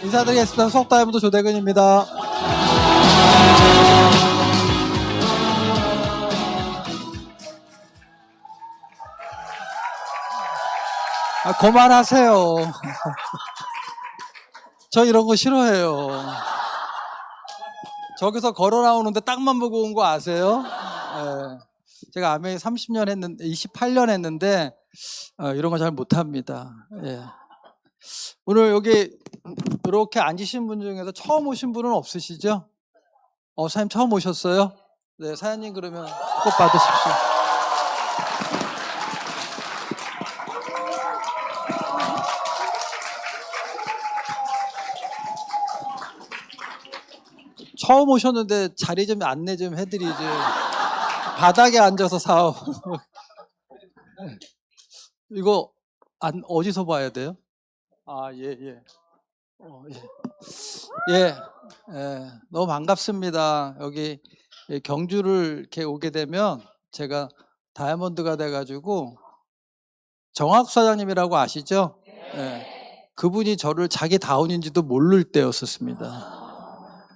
인사드리겠습니다. 속다이브도 조대근입니다. 그만하세요. 저 이런 거 싫어해요. 저기서 걸어 나오는데 땅만 보고 온 거 아세요? 제가 아메이 30년 했는데, 28년 했는데, 이런 거 잘 못합니다. 오늘 여기 이렇게 앉으신 분 중에서 처음 오신 분은 없으시죠? 사장님 처음 오셨어요? 네, 사장님 그러면 꼭 받으십시오. 처음 오셨는데 자리 좀 안내 좀 해드리지. 바닥에 앉아서 사업. 이거 어디서 봐야 돼요? 예. 너무 반갑습니다. 여기 경주를 이렇게 오게 되면 제가 다이아몬드가 돼가지고 정학 사장님이라고 아시죠? 그분이 저를 자기 다운인지도 모를 때였었습니다.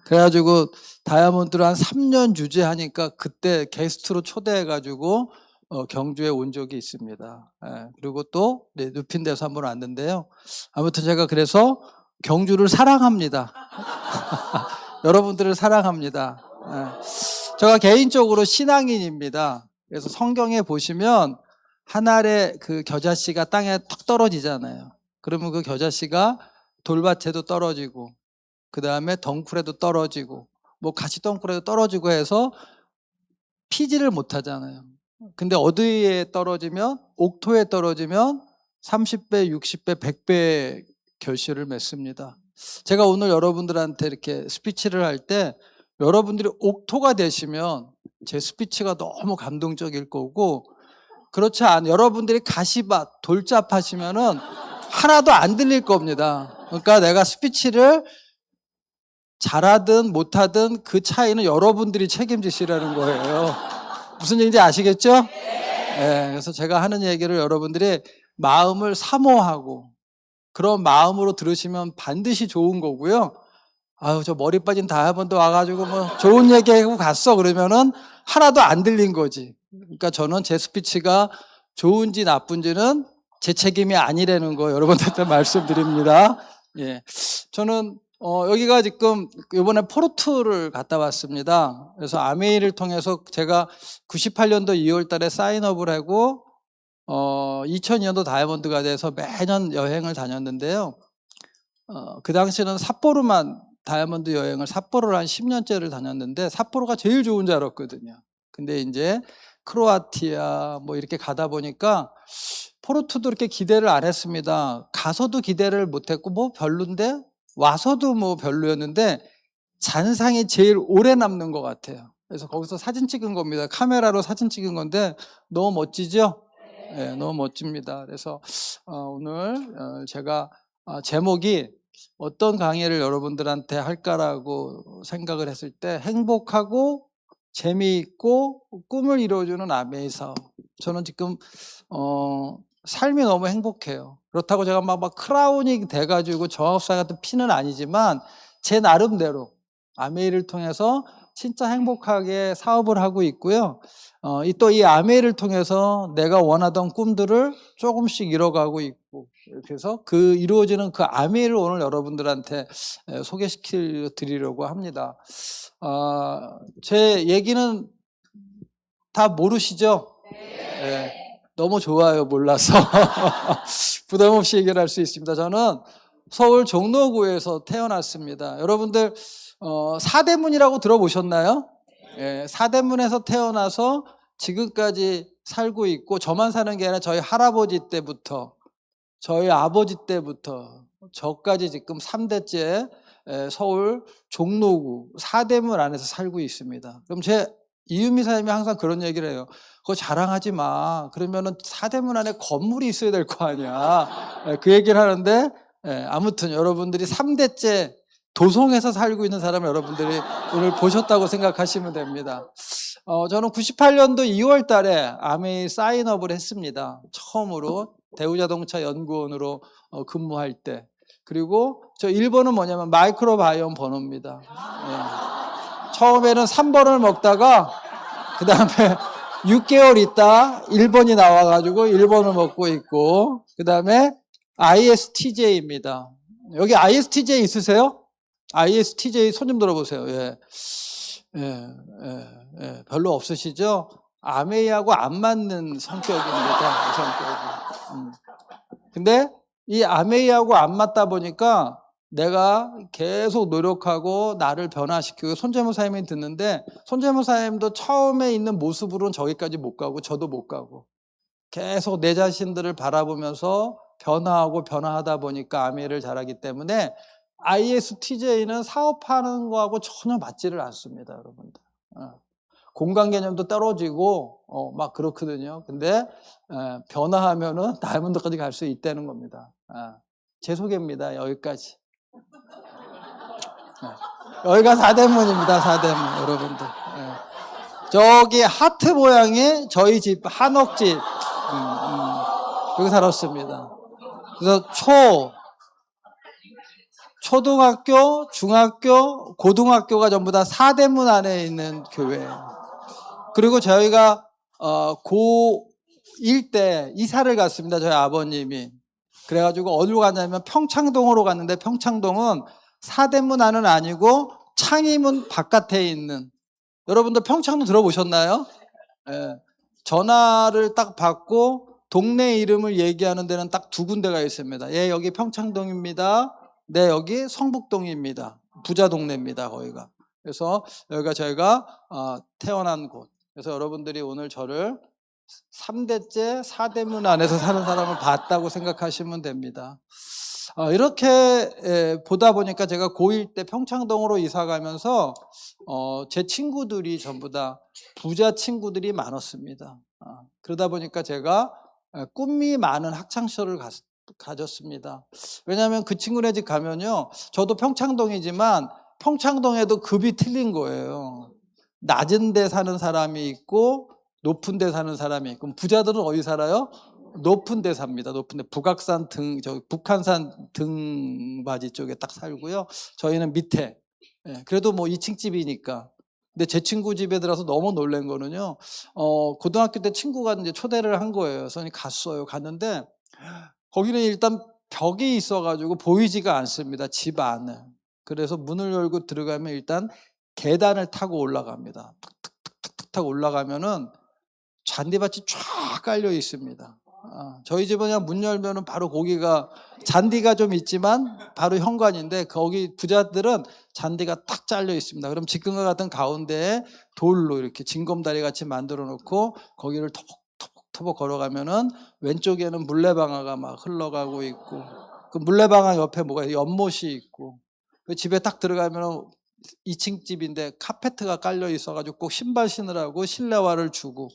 그래가지고 다이아몬드를 한 3년 유지하니까 그때 게스트로 초대해가지고 경주에 온 적이 있습니다. 그리고 또 눕힌 데서 한번 왔는데요. 아무튼 제가 그래서 경주를 사랑합니다. 여러분들을 사랑합니다. 제가 개인적으로 신앙인입니다. 그래서 성경에 보시면 한 알의 그 겨자씨가 땅에 턱 떨어지잖아요. 그러면 그 겨자씨가 돌밭에도 떨어지고 그 다음에 덩굴에도 떨어지고 뭐 가시덩굴에도 떨어지고 해서 피지를 못하잖아요. 근데 어디에 떨어지면 옥토에 떨어지면 30배, 60배, 100배 결실을 맺습니다. 제가 오늘 여러분들한테 이렇게 스피치를 할 때 여러분들이 옥토가 되시면 제 스피치가 너무 감동적일 거고, 그렇지 않은 여러분들이 가시밭, 돌잡 하시면은 하나도 안 들릴 겁니다. 그러니까 내가 스피치를 잘하든 못하든 그 차이는 여러분들이 책임지시라는 거예요. 무슨 얘기인지 아시겠죠? 그래서 제가 하는 얘기를 여러분들이 마음을 사모하고 그런 마음으로 들으시면 반드시 좋은 거고요. 저 머리 빠진 다이아몬드 와가지고 뭐 좋은 얘기하고 갔어 그러면은 하나도 안 들린 거지. 그러니까 저는 제 스피치가 좋은지 나쁜지는 제 책임이 아니라는 거 여러분들한테 말씀드립니다. 저는 여기가 지금 이번에 포르투를 갔다 왔습니다. 그래서 아메이를 통해서 제가 98년도 2월 달에 사인업을 하고 2002년도 다이아몬드가 돼서 매년 여행을 다녔는데요. 그 당시에는 삿포로만 다이아몬드 여행을 삿포로를 한 10년째를 다녔는데 삿포로가 제일 좋은 줄 알았거든요. 근데 이제 크로아티아 뭐 이렇게 가다 보니까 포르투도 이렇게 기대를 안 했습니다. 가서도 기대를 못 했고 뭐 별론데 와서도 뭐 별로였는데 잔상이 제일 오래 남는 것 같아요. 그래서 거기서 사진 찍은 겁니다. 카메라로 사진 찍은 건데 너무 멋지죠? 너무 멋집니다. 그래서 오늘 제가 제목이 어떤 강의를 여러분들한테 할까라고 생각을 했을 때 행복하고 재미있고 꿈을 이루어주는 아메이 사업. 저는 지금 삶이 너무 행복해요. 그렇다고 제가 막 크라운이 돼가지고 정학사 같은 피는 아니지만 제 나름대로 아메이를 통해서 진짜 행복하게 사업을 하고 있고요. 또 이 아메이를 통해서 내가 원하던 꿈들을 조금씩 이뤄가고 있고, 그래서 그 이루어지는 그 아메이를 오늘 여러분들한테 소개시켜 드리려고 합니다. 제 얘기는 다 모르시죠? 너무 좋아요. 몰라서 부담 없이 얘기를 할 수 있습니다. 저는 서울 종로구에서 태어났습니다. 여러분들 사대문이라고 들어보셨나요? 사대문에서 태어나서 지금까지 살고 있고, 저만 사는 게 아니라 저희 할아버지 때부터 저희 아버지 때부터 저까지 지금 3대째 서울 종로구 사대문 안에서 살고 있습니다. 그럼 제 이은미 사장님이 항상 그런 얘기를 해요. 그거 자랑하지 마. 그러면은 사대문 안에 건물이 있어야 될 거 아니야. 그 얘기를 하는데, 아무튼 여러분들이 3대째 도성에서 살고 있는 사람을 여러분들이 오늘 보셨다고 생각하시면 됩니다. 저는 98년도 2월 달에 아메이 사인업을 했습니다. 처음으로 대우자동차 연구원으로 근무할 때. 그리고 저 1번은 뭐냐면 마이크로바이옴 번호입니다. 예. 처음에는 3번을 먹다가 그 다음에 6개월 있다 1번이 나와가지고 1번을 먹고 있고, 그 다음에 ISTJ입니다. 여기 ISTJ 있으세요? ISTJ 손 좀 들어보세요. 예. 별로 없으시죠? 아메이하고 안 맞는 성격입니다. 이 성격이. 근데 이 아메이하고 안 맞다 보니까 내가 계속 노력하고 나를 변화시키고, 손재무사님이 듣는데 손재무사님도 처음에 있는 모습으로는 저기까지 못 가고 저도 못 가고 계속 내 자신들을 바라보면서 변화하고 변화하다 보니까 아메이를 잘하기 때문에 ISTJ는 사업하는 거하고 전혀 맞지를 않습니다, 여러분들. 공간 개념도 떨어지고 막 그렇거든요. 근데 변화하면은 다이아몬드까지 갈 수 있다는 겁니다. 제 소개입니다. 여기까지. 여기가 사대문입니다. 사대문, 여러분들. 저기 하트 모양의 저희 집 한옥집, 여기 살았습니다. 그래서 초등학교, 중학교, 고등학교가 전부 다 사대문 안에 있는 교회예요. 그리고 저희가 고1 때 이사를 갔습니다. 저희 아버님이. 그래가지고 어디로 갔냐면 평창동으로 갔는데, 평창동은 사대문 안은 아니고 창의문 바깥에 있는, 여러분들 평창동 들어보셨나요? 예. 전화를 딱 받고 동네 이름을 얘기하는 데는 딱 두 군데가 있습니다. 예, 여기 평창동입니다. 네, 여기 성북동입니다. 부자 동네입니다, 거기가. 그래서 여기가 저희가 태어난 곳. 그래서 여러분들이 오늘 저를 3대째 사대문 안에서 사는 사람을 봤다고 생각하시면 됩니다. 이렇게 보다 보니까 제가 고1 때 평창동으로 이사 가면서 제 친구들이 전부 다 부자 친구들이 많았습니다. 그러다 보니까 제가 꿈이 많은 학창시절을 가졌습니다. 왜냐하면 그 친구네 집 가면요, 저도 평창동이지만 평창동에도 급이 틀린 거예요. 낮은 데 사는 사람이 있고 높은 데 사는 사람이 있고, 부자들은 어디 살아요? 높은 데 삽니다. 높은 데, 북악산 북한산 등받이 쪽에 딱 살고요. 저희는 밑에. 그래도 뭐 2층 집이니까. 근데 제 친구 집에 들어서 너무 놀란 거는요, 고등학교 때 친구가 이제 초대를 한 거예요. 그래서 갔어요. 갔는데 거기는 일단 벽이 있어가지고 보이지가 않습니다, 집 안을. 그래서 문을 열고 들어가면 일단 계단을 타고 올라갑니다. 툭툭툭툭 타고 올라가면은 잔디밭이 쫙 깔려 있습니다. 저희 집은 그냥 문 열면은 바로 거기가, 잔디가 좀 있지만 바로 현관인데, 거기 부자들은 잔디가 탁 잘려 있습니다. 그럼 지금과 같은 가운데에 돌로 이렇게 징검다리 같이 만들어 놓고 거기를 터벅터벅 걸어가면은 왼쪽에는 물레방아가 막 흘러가고 있고, 그 물레방아 옆에 뭐가 연못이 있고, 그 집에 딱 들어가면은 2층 집인데 카페트가 깔려 있어가지고 꼭 신발 신으라고 실내화를 주고,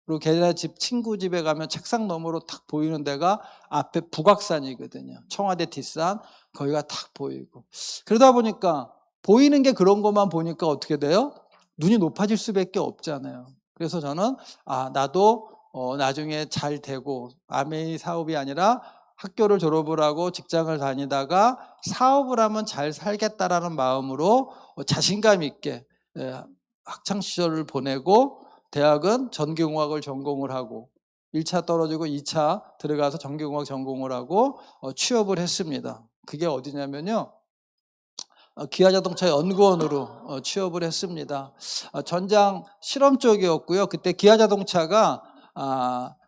그리고 걔네 집 친구 집에 가면 책상 너머로 탁 보이는 데가 앞에 북악산이거든요. 청와대 뒷산, 거기가 탁 보이고. 그러다 보니까 보이는 게 그런 것만 보니까 어떻게 돼요? 눈이 높아질 수밖에 없잖아요. 그래서 저는 나도 나중에 잘 되고, 아메이 사업이 아니라 학교를 졸업을 하고 직장을 다니다가 사업을 하면 잘 살겠다라는 마음으로 자신감 있게 학창시절을 보내고, 대학은 전기공학을 전공을 하고 1차 떨어지고 2차 들어가서 전기공학 전공을 하고 취업을 했습니다. 그게 어디냐면요, 기아자동차 연구원으로 취업을 했습니다. 전장 실험 쪽이었고요. 그때 기아자동차가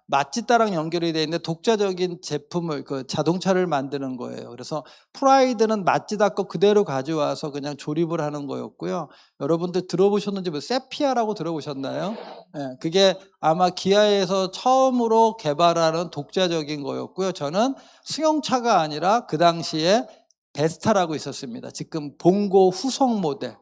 마찌따랑 연결이 되어 있는데 독자적인 제품을, 그 자동차를 만드는 거예요. 그래서 프라이드는 마찌다 거 그대로 가져와서 그냥 조립을 하는 거였고요. 여러분들 들어보셨는지, 세피아라고 들어보셨나요? 네, 그게 아마 기아에서 처음으로 개발하는 독자적인 거였고요. 저는 승용차가 아니라 그 당시에 베스타라고 있었습니다. 지금 봉고 후속 모델,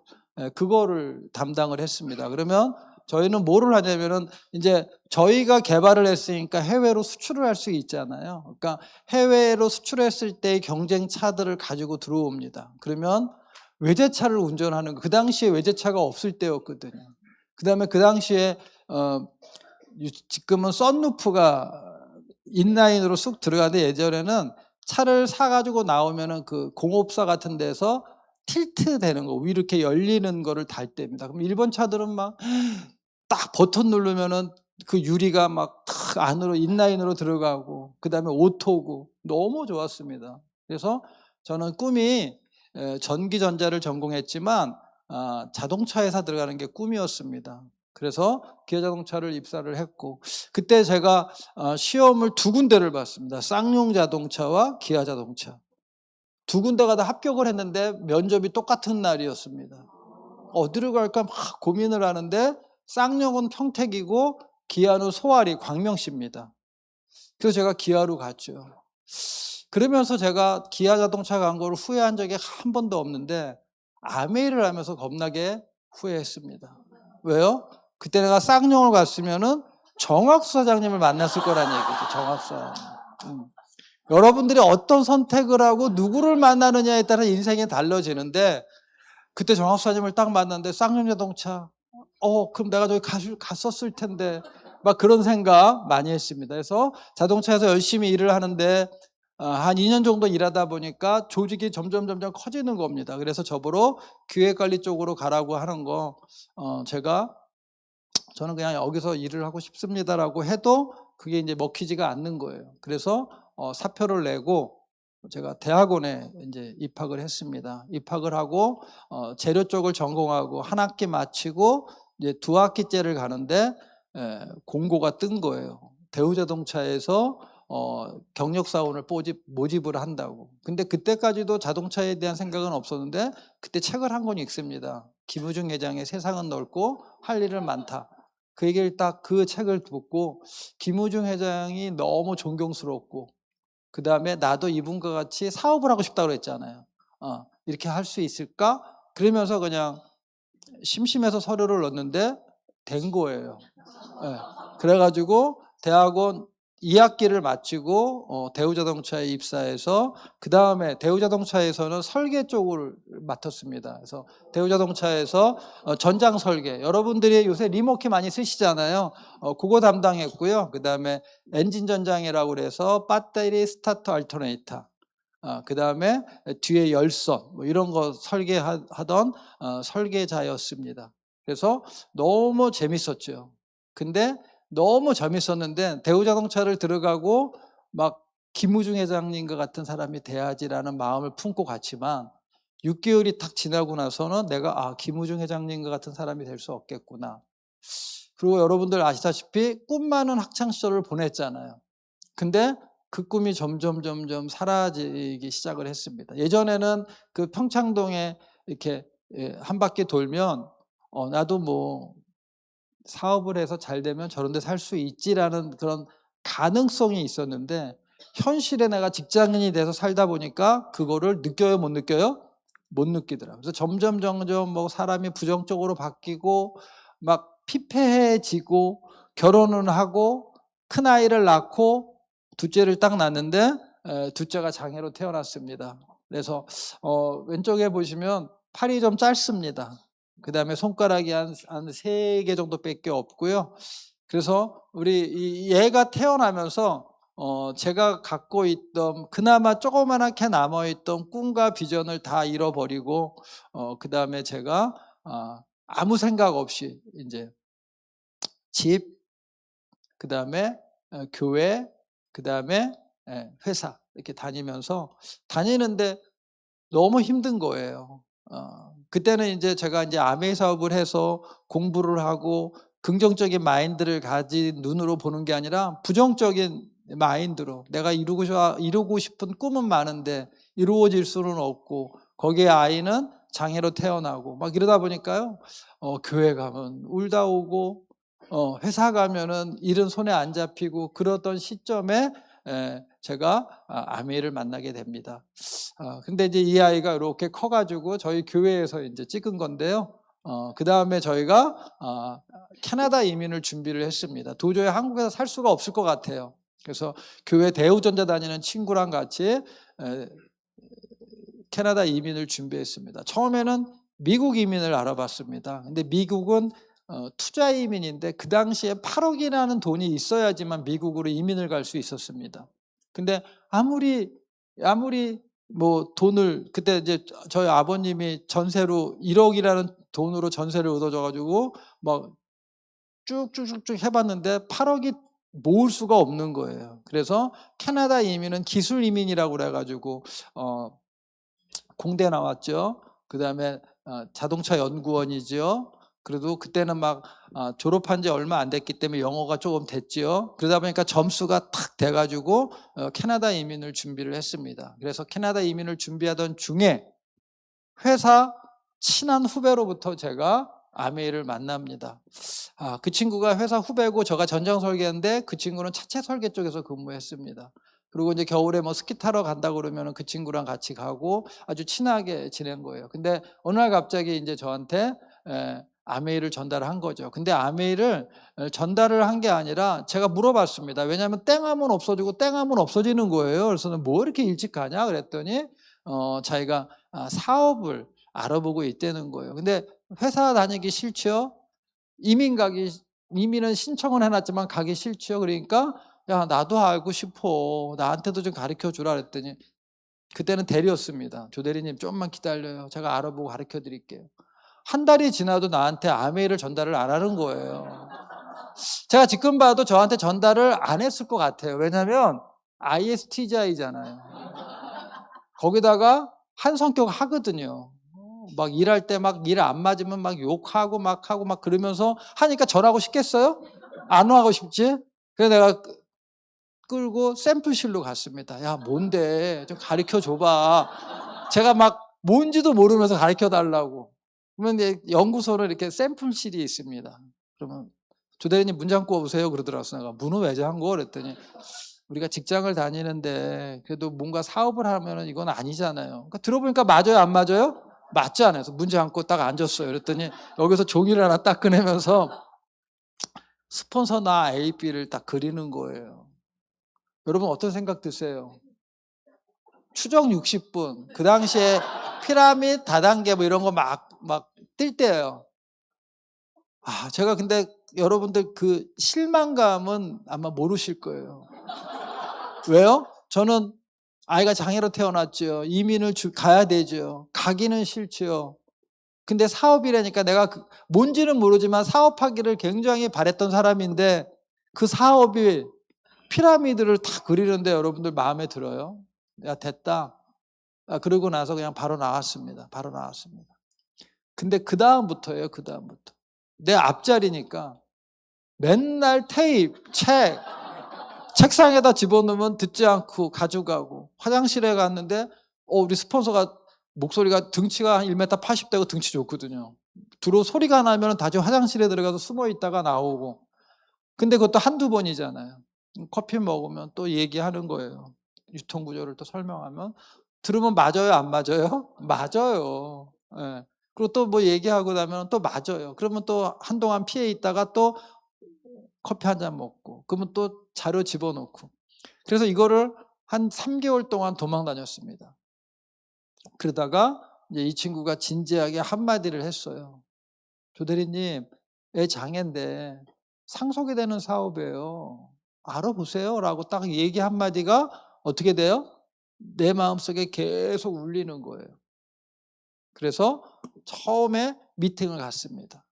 그거를 담당을 했습니다. 그러면 저희는 뭐를 하냐면은, 이제 저희가 개발을 했으니까 해외로 수출을 할 수 있잖아요. 그러니까 해외로 수출했을 때의 경쟁차들을 가지고 들어옵니다. 그러면 외제차를 운전하는 거, 그 당시에 외제차가 없을 때였거든요. 그 다음에 그 당시에 지금은 썬루프가 인라인으로 쑥 들어가는데, 예전에는 차를 사가지고 나오면은 그 공업사 같은 데서 틸트 되는 거, 위로 이렇게 열리는 거를 달 때입니다. 그럼 일본 차들은 막 딱 버튼 누르면은 그 유리가 막 탁 안으로 인라인으로 들어가고, 그다음에 오토고 너무 좋았습니다. 그래서 저는 꿈이 전기전자를 전공했지만 자동차 회사 들어가는 게 꿈이었습니다. 그래서 기아자동차를 입사를 했고, 그때 제가 시험을 두 군데를 봤습니다. 쌍용 자동차와 기아자동차. 두 군데가 다 합격을 했는데 면접이 똑같은 날이었습니다. 어디를 갈까 막 고민을 하는데 쌍용은 평택이고 기아는 소아리 광명시입니다. 그래서 제가 기아로 갔죠. 그러면서 제가 기아 자동차 간 거를 후회한 적이 한 번도 없는데 아메이를 하면서 겁나게 후회했습니다. 왜요? 그때 내가 쌍용을 갔으면은 정학수 사장님을 만났을 거란 얘기죠. 정학수 사장님. 여러분들이 어떤 선택을 하고 누구를 만나느냐에 따라 인생이 달라지는데, 그때 정학수 사장님을 딱 만났는데 쌍용 자동차, 그럼 내가 저기 갔었을 텐데, 막 그런 생각 많이 했습니다. 그래서 자동차에서 열심히 일을 하는데 한 2년 정도 일하다 보니까 조직이 점점 커지는 겁니다. 그래서 저보러 기획관리 쪽으로 가라고 하는 거, 저는 그냥 여기서 일을 하고 싶습니다라고 해도 그게 이제 먹히지가 않는 거예요. 그래서 사표를 내고 제가 대학원에 이제 입학을 했습니다. 입학을 하고 재료 쪽을 전공하고 한 학기 마치고 이제 두 학기째를 가는데 공고가 뜬 거예요. 대우자동차에서 경력사원을 모집을 한다고. 근데 그때까지도 자동차에 대한 생각은 없었는데 그때 책을 한 권 읽습니다. 김우중 회장의 세상은 넓고 할 일은 많다. 그 얘기를 딱 그 책을 듣고 김우중 회장이 너무 존경스럽고, 그 다음에 나도 이분과 같이 사업을 하고 싶다고 그랬잖아요. 이렇게 할 수 있을까? 그러면서 그냥 심심해서 서류를 넣었는데 된 거예요. 네. 그래가지고 대학원 2학기를 마치고 대우자동차에 입사해서, 그 다음에 대우자동차에서는 설계 쪽을 맡았습니다. 그래서 대우자동차에서 전장 설계, 여러분들이 요새 리모키 많이 쓰시잖아요. 그거 담당했고요. 그 다음에 엔진 전장이라고 그래서 배터리 스타터 알터네이터, 그 다음에 뒤에 열선, 뭐 이런 거 설계하던 설계자였습니다. 그래서 너무 재밌었죠. 근데 너무 재밌었는데 대우자동차를 들어가고 막 김우중 회장님과 같은 사람이 돼야지라는 마음을 품고 갔지만 6개월이 딱 지나고 나서는 내가 김우중 회장님과 같은 사람이 될 수 없겠구나. 그리고 여러분들 아시다시피 꿈 많은 학창시절을 보냈잖아요. 근데 그 꿈이 점점 사라지기 시작을 했습니다. 예전에는 그 평창동에 이렇게 한 바퀴 돌면 나도 뭐 사업을 해서 잘 되면 저런 데 살 수 있지라는 그런 가능성이 있었는데, 현실에 내가 직장인이 돼서 살다 보니까 그거를 느껴요, 못 느껴요? 못 느끼더라고요. 그래서 점점 뭐 사람이 부정적으로 바뀌고 막 피폐해지고, 결혼은 하고 큰아이를 낳고 둘째를 딱 낳았는데 둘째가 장애로 태어났습니다. 그래서 왼쪽에 보시면 팔이 좀 짧습니다. 그 다음에 손가락이 한 3개 정도밖에 없고요. 그래서 우리 얘가 태어나면서 제가 갖고 있던 그나마 조그맣게 남아있던 꿈과 비전을 다 잃어버리고, 그 다음에 제가 아무 생각 없이 이제 집, 그 다음에 교회, 그 다음에 회사 이렇게 다니는데 너무 힘든 거예요. 그때는 이제 제가 이제 아메이 사업을 해서 공부를 하고 긍정적인 마인드를 가진 눈으로 보는 게 아니라 부정적인 마인드로, 내가 이루고 싶은 꿈은 많은데 이루어질 수는 없고, 거기에 아이는 장애로 태어나고 막 이러다 보니까요, 교회 가면 울다 오고 회사 가면은 일은 손에 안 잡히고, 그러던 시점에 제가 아메이를 만나게 됩니다. 근데 이제 이 아이가 이렇게 커가지고 저희 교회에서 이제 찍은 건데요. 그 다음에 저희가 캐나다 이민을 준비를 했습니다. 도저히 한국에서 살 수가 없을 것 같아요. 그래서 교회 대우전자 다니는 친구랑 같이 캐나다 이민을 준비했습니다. 처음에는 미국 이민을 알아봤습니다. 근데 미국은 투자 이민인데 그 당시에 8억이라는 돈이 있어야지만 미국으로 이민을 갈 수 있었습니다. 근데 아무리 아무리 뭐 돈을 그때 이제 저희 아버님이 전세로 1억이라는 돈으로 전세를 얻어줘 가지고 막 쭉쭉쭉쭉 해 봤는데 8억이 모을 수가 없는 거예요. 그래서 캐나다 이민은 기술 이민이라고 그래 가지고 어 공대 나왔죠. 그다음에 자동차 연구원이죠. 그래도 그때는 막 졸업한 지 얼마 안 됐기 때문에 영어가 조금 됐지요. 그러다 보니까 점수가 탁 돼 가지고 캐나다 이민을 준비를 했습니다. 그래서 캐나다 이민을 준비하던 중에 회사 친한 후배로부터 제가 아메이를 만납니다. 그 친구가 회사 후배고 저가 전장 설계인데 그 친구는 차체 설계 쪽에서 근무했습니다. 그리고 이제 겨울에 뭐 스키 타러 간다 그러면은 그 친구랑 같이 가고 아주 친하게 지낸 거예요. 근데 어느 날 갑자기 이제 저한테 아메이를 전달한 거죠. 근데 아메이를 전달을 한 게 아니라 제가 물어봤습니다. 왜냐하면 땡하면 없어지고 땡하면 없어지는 거예요. 그래서 뭐 이렇게 일찍 가냐 그랬더니 자기가 사업을 알아보고 있다는 거예요. 근데 회사 다니기 싫죠. 이민은 신청은 해놨지만 가기 싫죠. 그러니까 야 나도 알고 싶어. 나한테도 좀 가르쳐 주라 그랬더니 그때는 대리였습니다. 조 대리님 좀만 기다려요. 제가 알아보고 가르쳐 드릴게요. 한 달이 지나도 나한테 아메이를 전달을 안 하는 거예요. 제가 지금 봐도 저한테 전달을 안 했을 것 같아요. 왜냐하면 ISTJ잖아요. 거기다가 한 성격 하거든요. 막 일할 때 막 일 안 맞으면 막 욕하고 막 하고 막 그러면서 하니까 전하고 싶겠어요? 안 하고 싶지? 그래서 내가 끌고 샘플실로 갔습니다. 야 뭔데 좀 가르쳐 줘봐. 제가 막 뭔지도 모르면서 가르쳐 달라고. 그러면 이제 연구소는 이렇게 샘플실이 있습니다. 그러면 조 대리님 문 잠고 오세요 그러더라고요. 내가 문은 왜 잠고 그랬더니 우리가 직장을 다니는데 그래도 뭔가 사업을 하면은 이건 아니잖아요. 그러니까 들어보니까 맞아요 안 맞아요? 맞지 않아요. 그래서 문 잠고 딱 앉았어요. 그랬더니 여기서 종이를 하나 딱 꺼내면서 스폰서나 AB를 딱 그리는 거예요. 여러분 어떤 생각 드세요? 추적 60분. 그 당시에 피라밋 다단계 뭐 이런 거 막 뜰 때예요. 제가 근데 여러분들 그 실망감은 아마 모르실 거예요. 왜요? 저는 아이가 장애로 태어났죠. 이민을 가야 되죠. 가기는 싫죠. 근데 사업이라니까 내가 뭔지는 모르지만 사업하기를 굉장히 바랬던 사람인데 그 사업이 피라미드를 다 그리는데 여러분들 마음에 들어요? 야 됐다. 그러고 나서 그냥 바로 나왔습니다. 바로 나왔습니다. 근데 그 다음부터예요. 그 다음부터 내 앞자리니까 맨날 테이프, 책상에다 집어넣으면 듣지 않고 가져가고 화장실에 갔는데 우리 스폰서가 목소리가 등치가 한 1m 80 되고 등치 좋거든요. 주로 소리가 나면 다시 화장실에 들어가서 숨어 있다가 나오고. 근데 그것도 한두 번이잖아요. 커피 먹으면 또 얘기하는 거예요. 유통구조를 또 설명하면. 들으면 맞아요, 안 맞아요? 맞아요. 예. 그리고 또 뭐 얘기하고 나면 또 맞아요. 그러면 또 한동안 피해 있다가 또 커피 한 잔 먹고, 그러면 또 자료 집어넣고. 그래서 이거를 한 3개월 동안 도망 다녔습니다. 그러다가 이제 이 친구가 진지하게 한마디를 했어요. 조 대리님, 애 장애인데 상속이 되는 사업이에요. 알아보세요. 라고 딱 얘기 한마디가 어떻게 돼요? 내 마음속에 계속 울리는 거예요. 그래서 처음에 미팅을 갔습니다.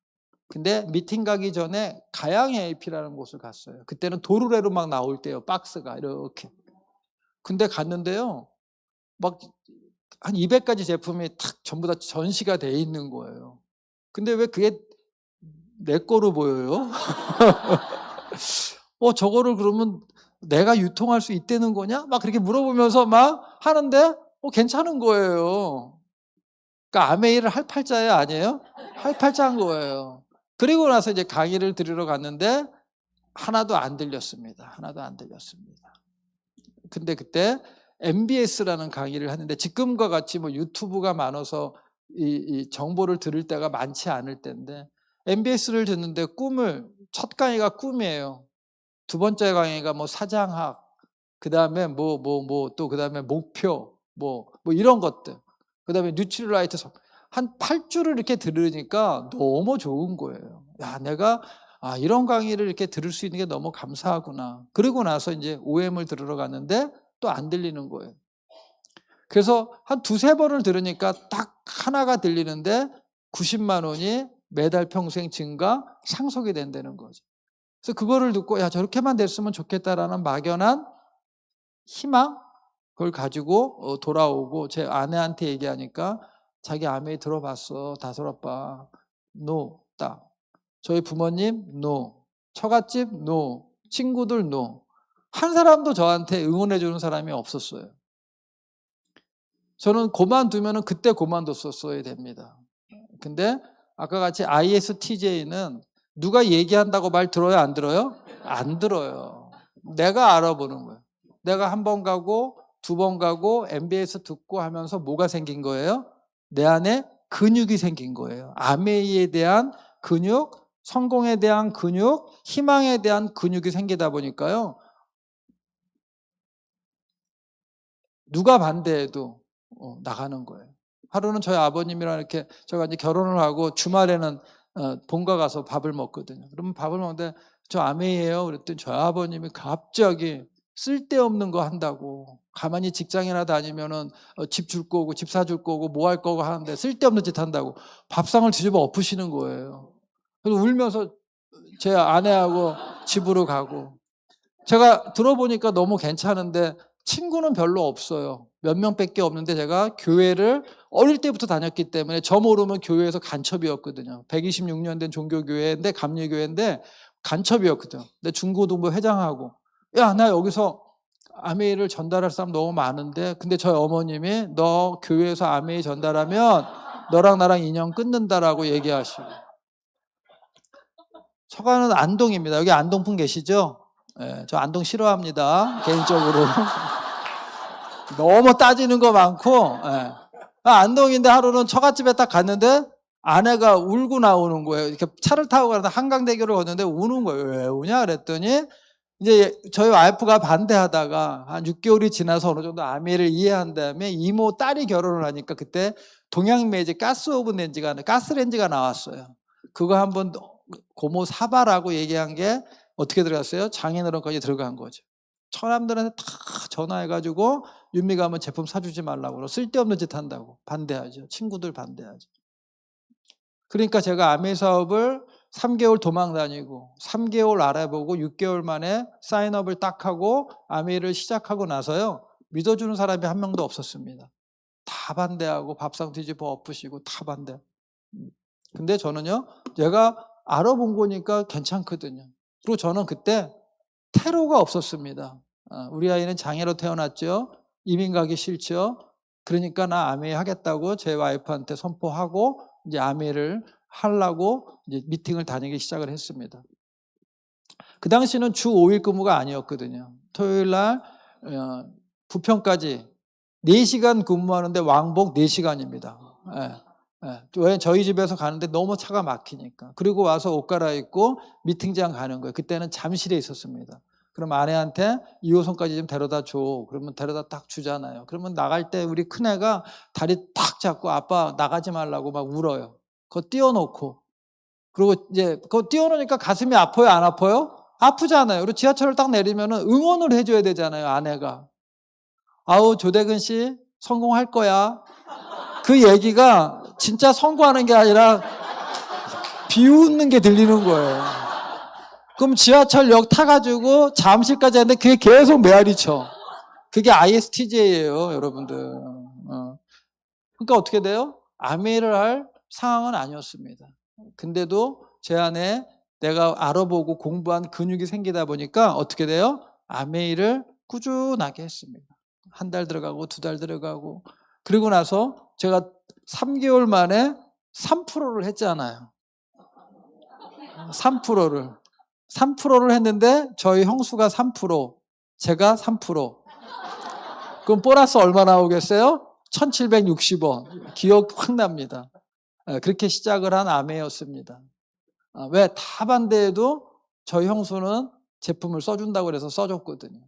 근데 미팅 가기 전에 가양 AP라는 곳을 갔어요. 그때는 도르래로 막 나올 때요. 박스가 이렇게. 근데 갔는데요. 막 한 200가지 제품이 탁 전부 다 전시가 돼 있는 거예요. 근데 왜 그게 내 거로 보여요? 저거를 그러면 내가 유통할 수 있다는 거냐? 막 그렇게 물어보면서 막 하는데 괜찮은 거예요. 그러니까 아메이를 할 팔자예요, 아니에요? 할 팔자인 거예요. 그리고 나서 이제 강의를 들으러 갔는데 하나도 안 들렸습니다. 하나도 안 들렸습니다. 근데 그때 MBS라는 강의를 하는데 지금과 같이 뭐 유튜브가 많아서 이 정보를 들을 때가 많지 않을 때인데 MBS를 듣는데 첫 강의가 꿈이에요. 두 번째 강의가 뭐 사장학, 그다음에 또 그다음에 목표 뭐 이런 것들. 그다음에 뉴트릴라이트 한 8주를 이렇게 들으니까 너무 좋은 거예요. 야, 내가 이런 강의를 이렇게 들을 수 있는 게 너무 감사하구나. 그러고 나서 이제 OM을 들으러 갔는데 또 안 들리는 거예요. 그래서 한 두세 번을 들으니까 딱 하나가 들리는데 90만 원이 매달 평생 증가 상속이 된다는 거죠. 그래서 그거를 듣고 야 저렇게만 됐으면 좋겠다라는 막연한 희망 그걸 가지고 돌아오고 제 아내한테 얘기하니까 자기 아메이 들어봤어. 다솔아빠 노 딱. 저희 부모님 노. 처갓집 노. 친구들 노. 한 사람도 저한테 응원해 주는 사람이 없었어요. 저는 그만두면은 그때 그만뒀었어야 됩니다. 근데 아까 같이 ISTJ는 누가 얘기한다고 말 들어요? 안 들어요? 안 들어요. 내가 알아보는 거예요. 내가 한 번 가고 두 번 가고 MBS 듣고 하면서 뭐가 생긴 거예요? 내 안에 근육이 생긴 거예요. 아메이에 대한 근육, 성공에 대한 근육, 희망에 대한 근육이 생기다 보니까요. 누가 반대해도 나가는 거예요. 하루는 저희 아버님이랑 이렇게 제가 이제 결혼을 하고 주말에는 본가 가서 밥을 먹거든요. 그러면 밥을 먹는데 저 아메이에요. 그랬더니 저희 아버님이 갑자기 쓸데없는 거 한다고 가만히 직장이나 다니면은 집 줄 거고 집 사줄 거고 뭐 할 거고 하는데 쓸데없는 짓 한다고 밥상을 뒤집어 엎으시는 거예요. 그래서 울면서 제 아내하고 집으로 가고 제가 들어보니까 너무 괜찮은데 친구는 별로 없어요. 몇 명밖에 없는데 제가 교회를 어릴 때부터 다녔기 때문에 저 모르면 교회에서 간첩이었거든요. 126년 된 종교교회인데 감리교회인데 간첩이었거든요. 근데 중고등부 회장하고 야, 나 여기서 아메이를 전달할 사람 너무 많은데 근데 저희 어머님이 너 교회에서 아메이 전달하면 너랑 나랑 인연 끊는다라고 얘기하시고 처가는 안동입니다. 여기 안동분 계시죠? 네, 저 안동 싫어합니다. 개인적으로. 너무 따지는 거 많고. 네. 안동인데 하루는 처갓집에 딱 갔는데 아내가 울고 나오는 거예요. 이렇게 차를 타고 가는데 한강대교를 걷는데 우는 거예요. 왜 우냐 그랬더니 이제 저희 와이프가 반대하다가 한 6개월이 지나서 어느 정도 아미를 이해한 다음에 이모 딸이 결혼을 하니까 그때 동양매직 가스렌지가 나왔어요. 그거 한번 고모 사바라고 얘기한 게 어떻게 들어갔어요? 장인어른까지 들어간 거죠. 사람들한테 다 전화해가지고 윤미가 한번 제품 사주지 말라고 쓸데없는 짓 한다고 반대하죠. 친구들 반대하죠. 그러니까 제가 아메 사업을 3개월 도망 다니고 3개월 알아보고 6개월 만에 사인업을 딱 하고 아메를 시작하고 나서요. 믿어주는 사람이 한 명도 없었습니다. 다 반대하고 밥상 뒤집어 엎으시고 다 반대. 근데 저는요. 제가 알아본 거니까 괜찮거든요. 그리고 저는 그때 테러가 없었습니다. 우리 아이는 장애로 태어났죠. 이민 가기 싫죠. 그러니까 나 아메 하겠다고 제 와이프한테 선포하고 이제 아메를 하려고 이제 미팅을 다니기 시작을 했습니다. 그 당시는 주 5일 근무가 아니었거든요. 토요일 날 부평까지 4시간 근무하는데 왕복 4시간입니다. 왜 저희 집에서 가는데 너무 차가 막히니까. 그리고 와서 옷 갈아입고 미팅장 가는 거예요. 그때는 잠실에 있었습니다. 그럼 아내한테 2호선까지 좀 데려다 줘. 그러면 데려다 딱 주잖아요. 그러면 나갈 때 우리 큰애가 다리 탁 잡고 아빠 나가지 말라고 막 울어요. 그거 띄워놓고. 그리고 이제 그거 띄워놓으니까 가슴이 아파요, 안 아파요? 아프잖아요. 그리고 지하철을 딱 내리면 응원을 해줘야 되잖아요, 아내가. 아우, 조대근 씨, 성공할 거야. 그 얘기가 진짜 성공하는 게 아니라 비웃는 게 들리는 거예요. 그럼 지하철역 타가지고 잠실까지 하는데 그게 계속 메아리 쳐. 그게 ISTJ예요, 여러분들. 그러니까 어떻게 돼요? 아메이를 할 상황은 아니었습니다. 근데도 제 안에 내가 알아보고 공부한 근육이 생기다 보니까 어떻게 돼요? 아메이를 꾸준하게 했습니다. 한 달 들어가고 2달 들어가고 그리고 나서 제가 3개월 만에 3%를 했잖아요. 3%를 했는데 저희 형수가 3%, 제가 3%. 그럼 보너스 얼마 나오겠어요? 1760원. 기억 확 납니다. 그렇게 시작을 한 아메였습니다. 왜 다 반대해도 저희 형수는 제품을 써준다고 그래서 써줬거든요.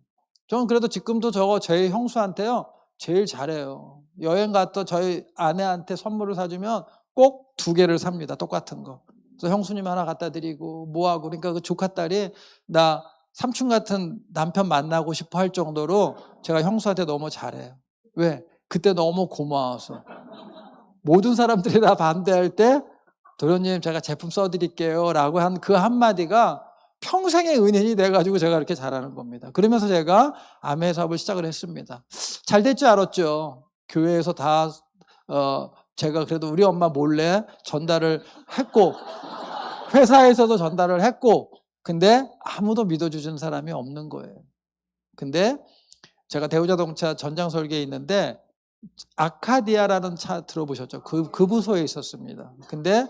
저는 그래도 지금도 저희 형수한테요 제일 잘해요. 여행 갔다 저희 아내한테 선물을 사주면 꼭 2개를 삽니다. 똑같은 거. 그래서 형수님 하나 갖다 드리고 뭐하고 그러니까 그 조카딸이 나 삼촌 같은 남편 만나고 싶어 할 정도로 제가 형수한테 너무 잘해요. 왜? 그때 너무 고마워서. 모든 사람들이 다 반대할 때 도련님 제가 제품 써드릴게요 라고 한 그 한마디가 평생의 은인이 돼가지고 제가 이렇게 잘하는 겁니다. 그러면서 제가 아메 사업을 시작을 했습니다. 잘 될 줄 알았죠. 교회에서 다 제가 그래도 우리 엄마 몰래 전달을 했고 회사에서도 전달을 했고, 근데 아무도 믿어주는 사람이 없는 거예요. 근데 제가 대우자동차 전장설계에 있는데 아카디아라는 차 들어보셨죠? 그 부서에 있었습니다. 근데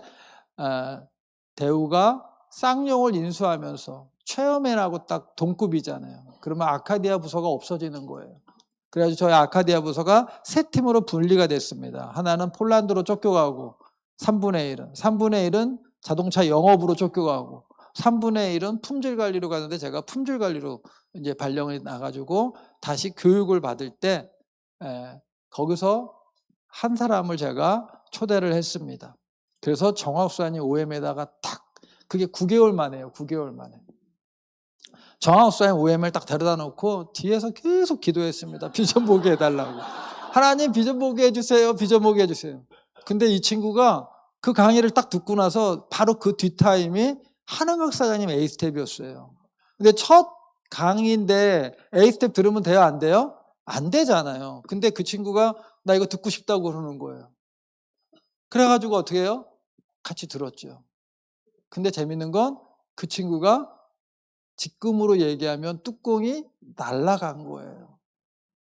대우가 쌍용을 인수하면서 최어맨하고 딱 동급이잖아요. 그러면 아카디아 부서가 없어지는 거예요. 그래가지고 저희 아카디아 부서가 세 팀으로 분리가 됐습니다. 하나는 폴란드로 쫓겨가고 3분의 1은 3분의 1은 자동차 영업으로 쫓겨가고 3분의 1은 품질 관리로 가는데 제가 품질 관리로 이제 발령이 나가지고 다시 교육을 받을 때 거기서 한 사람을 제가 초대를 했습니다. 그래서 정학수사님 OM에다가 탁, 그게 9개월 만에요. 9개월 만에. 정학수사님 OM을 딱 데려다 놓고 뒤에서 계속 기도했습니다. 비전 보게 해달라고. 하나님 비전 보게 해주세요. 비전 보게 해주세요. 근데 이 친구가 그 강의를 딱 듣고 나서 바로 그 뒷타임이 한흥학 사장님 A스텝이었어요. 근데 첫 강의인데 A스텝 들으면 돼요? 안 돼요? 안 되잖아요. 근데 그 친구가 나 이거 듣고 싶다고 그러는 거예요. 그래가지고 어떻게 해요? 같이 들었죠. 근데 재밌는 건 그 친구가 지금으로 얘기하면 뚜껑이 날아간 거예요.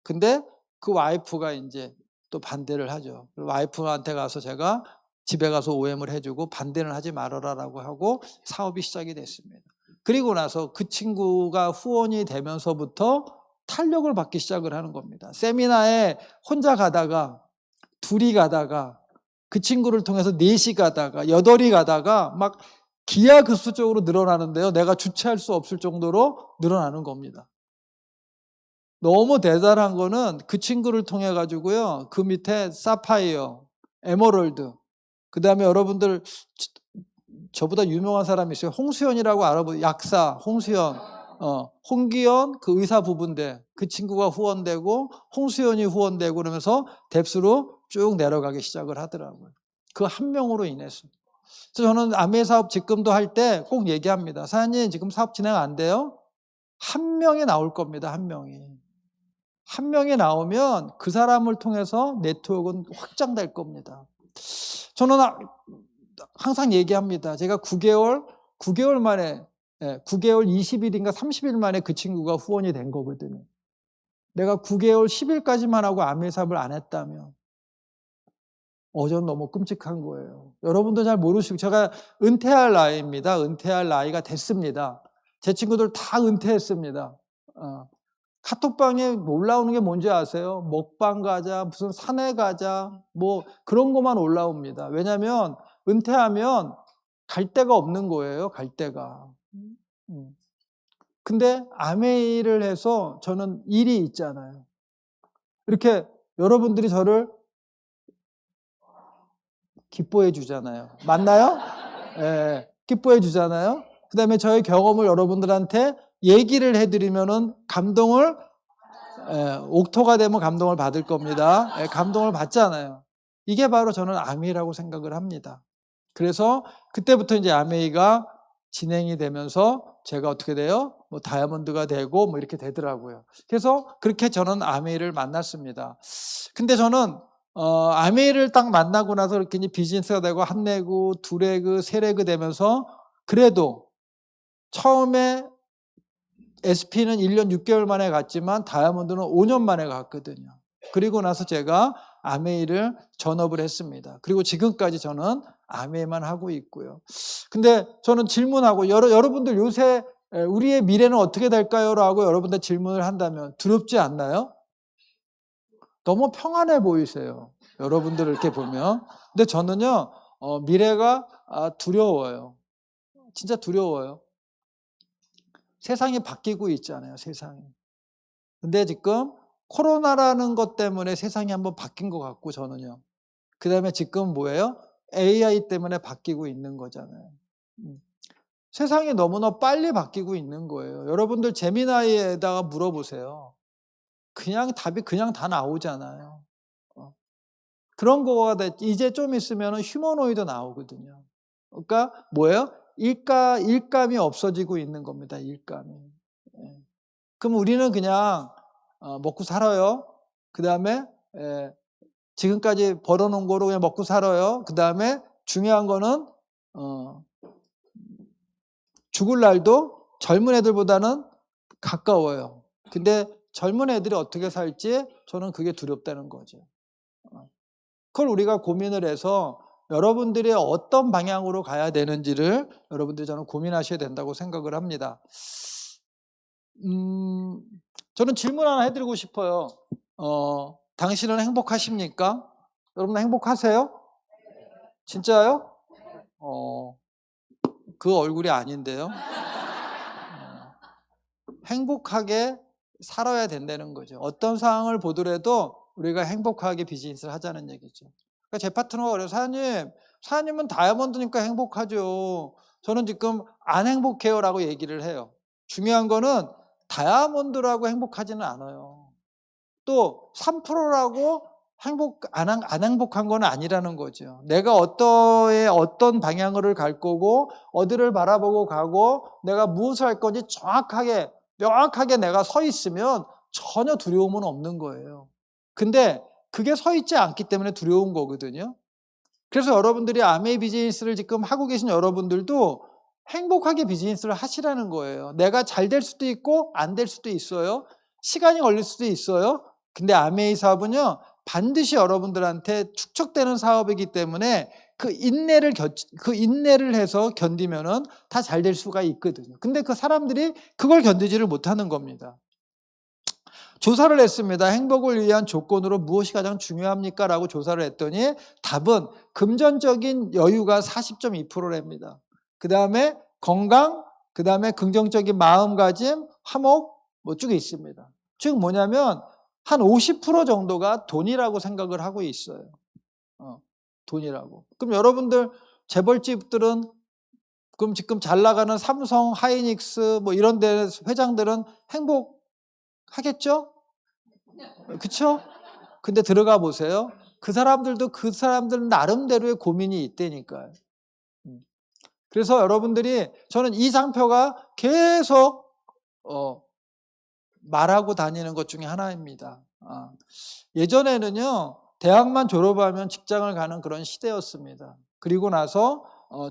근데 그 와이프가 이제 또 반대를 하죠. 와이프한테 가서 제가 집에 가서 OM을 해주고 반대는 하지 말아라라고 하고 사업이 시작이 됐습니다. 그리고 나서 그 친구가 후원이 되면서부터 탄력을 받기 시작을 하는 겁니다. 세미나에 혼자 가다가 둘이 가다가 그 친구를 통해서 4시 가다가 8이 가다가 막 기하급수적으로 늘어나는데요. 내가 주체할 수 없을 정도로 늘어나는 겁니다. 너무 대단한 거는 그 친구를 통해 가지고요. 그 밑에 사파이어, 에메랄드, 그 다음에 여러분들 저보다 유명한 사람이 있어요. 홍수연이라고 알아보세요. 약사 홍수연. 홍기연 그 의사 부부인데 그 친구가 후원되고 홍수연이 후원되고 그러면서 뎁스로 쭉 내려가기 시작을 하더라고요. 그 한 명으로 인해서. 그래서 저는 아메 사업 지금도 할 때 꼭 얘기합니다. 사장님 지금 사업 진행 안 돼요? 한 명이 나올 겁니다. 한 명이. 한 명이 나오면 그 사람을 통해서 네트워크는 확장될 겁니다. 저는 항상 얘기합니다. 제가 9개월 만에 9개월 20일인가 30일 만에 그 친구가 후원이 된 거거든요. 내가 9개월 10일까지만 하고 아메 사업을 안 했다면 전 너무 끔찍한 거예요. 여러분도 잘 모르시고 제가 은퇴할 나이입니다. 은퇴할 나이가 됐습니다. 제 친구들 다 은퇴했습니다. 카톡방에 올라오는 게 뭔지 아세요? 먹방 가자, 무슨 산에 가자, 뭐 그런 것만 올라옵니다. 왜냐하면 은퇴하면 갈 데가 없는 거예요. 갈 데가. 근데 아메이를 해서 저는 일이 있잖아요. 이렇게 여러분들이 저를 기뻐해 주잖아요. 맞나요? 예, 기뻐해 주잖아요. 그 다음에 저의 경험을 여러분들한테 얘기를 해드리면은 감동을, 옥토가 되면 감동을 받을 겁니다. 감동을 받잖아요. 이게 바로 저는 아메이라고 생각을 합니다. 그래서 그때부터 이제 아메이가 진행이 되면서 제가 어떻게 돼요? 뭐 다이아몬드가 되고 뭐 이렇게 되더라고요. 그래서 그렇게 저는 아메이를 만났습니다. 근데 저는 아메이를 딱 만나고 나서 이렇게 이제 비즈니스가 되고 한 레그, 두 레그, 세 레그 되면서 그래도 처음에 SP는 1년 6개월 만에 갔지만 다이아몬드는 5년 만에 갔거든요. 그리고 나서 제가 아메이를 전업을 했습니다. 그리고 지금까지 저는 아메이만 하고 있고요. 근데 저는 질문하고 여러분들 요새 우리의 미래는 어떻게 될까요? 라고 여러분들 질문을 한다면 두렵지 않나요? 너무 평안해 보이세요. 여러분들 이렇게 보면. 근데 저는요, 미래가 두려워요. 진짜 두려워요. 세상이 바뀌고 있잖아요, 세상이. 근데 지금 코로나라는 것 때문에 세상이 한번 바뀐 것 같고, 저는요. 그 다음에 지금 뭐예요? AI 때문에 바뀌고 있는 거잖아요. 세상이 너무나 빨리 바뀌고 있는 거예요. 여러분들 제미나이에다가 물어보세요. 그냥 답이 그냥 다 나오잖아요. 그런 거가 이제 좀 있으면 휴머노이드 나오거든요. 그러니까 뭐예요? 일감이 없어지고 있는 겁니다. 일감이. 예. 그럼 우리는 그냥 먹고 살아요. 그 다음에 지금까지 벌어놓은 거로 그냥 먹고 살아요. 그 다음에 중요한 거는 죽을 날도 젊은 애들보다는 가까워요. 근데 젊은 애들이 어떻게 살지 저는 그게 두렵다는 거죠. 그걸 우리가 고민을 해서 여러분들이 어떤 방향으로 가야 되는지를 여러분들이 저는 고민하셔야 된다고 생각을 합니다. 저는 질문 하나 해드리고 싶어요. 당신은 행복하십니까? 여러분 행복하세요? 진짜요? 그 얼굴이 아닌데요. 행복하게 살아야 된다는 거죠. 어떤 상황을 보더라도 우리가 행복하게 비즈니스를 하자는 얘기죠. 그러니까 제 파트너가 그래요. 사장님은 다이아몬드니까 행복하죠. 저는 지금 안 행복해요라고 얘기를 해요. 중요한 거는 다이아몬드라고 행복하지는 않아요. 또 3%라고 안 행복한 건 아니라는 거죠. 내가 어떤 방향으로 갈 거고, 어디를 바라보고 가고, 내가 무엇을 할 건지 명확하게 내가 서 있으면 전혀 두려움은 없는 거예요. 근데 그게 서 있지 않기 때문에 두려운 거거든요. 그래서 여러분들이 아메이 비즈니스를 지금 하고 계신 여러분들도 행복하게 비즈니스를 하시라는 거예요. 내가 잘 될 수도 있고 안 될 수도 있어요. 시간이 걸릴 수도 있어요. 근데 아메이 사업은요, 반드시 여러분들한테 축적되는 사업이기 때문에 그 인내를 해서 견디면은 다 잘 될 수가 있거든요. 근데 그 사람들이 그걸 견디지를 못하는 겁니다. 조사를 했습니다. 행복을 위한 조건으로 무엇이 가장 중요합니까? 라고 조사를 했더니 답은 금전적인 여유가 40.2%랍니다. 그 다음에 건강, 그 다음에 긍정적인 마음가짐, 화목, 쭉 있습니다. 즉 뭐냐면 한 50% 정도가 돈이라고 생각을 하고 있어요. 돈이라고. 그럼 여러분들 재벌집들은 그럼 지금 잘 나가는 삼성, 하이닉스 뭐 이런 데 회장들은 행복하겠죠? 그쵸? 근데 들어가 보세요. 그 사람들 나름대로의 고민이 있다니까요. 그래서 여러분들이 저는 이 상표가 계속 말하고 다니는 것 중에 하나입니다. 예전에는요, 대학만 졸업하면 직장을 가는 그런 시대였습니다. 그리고 나서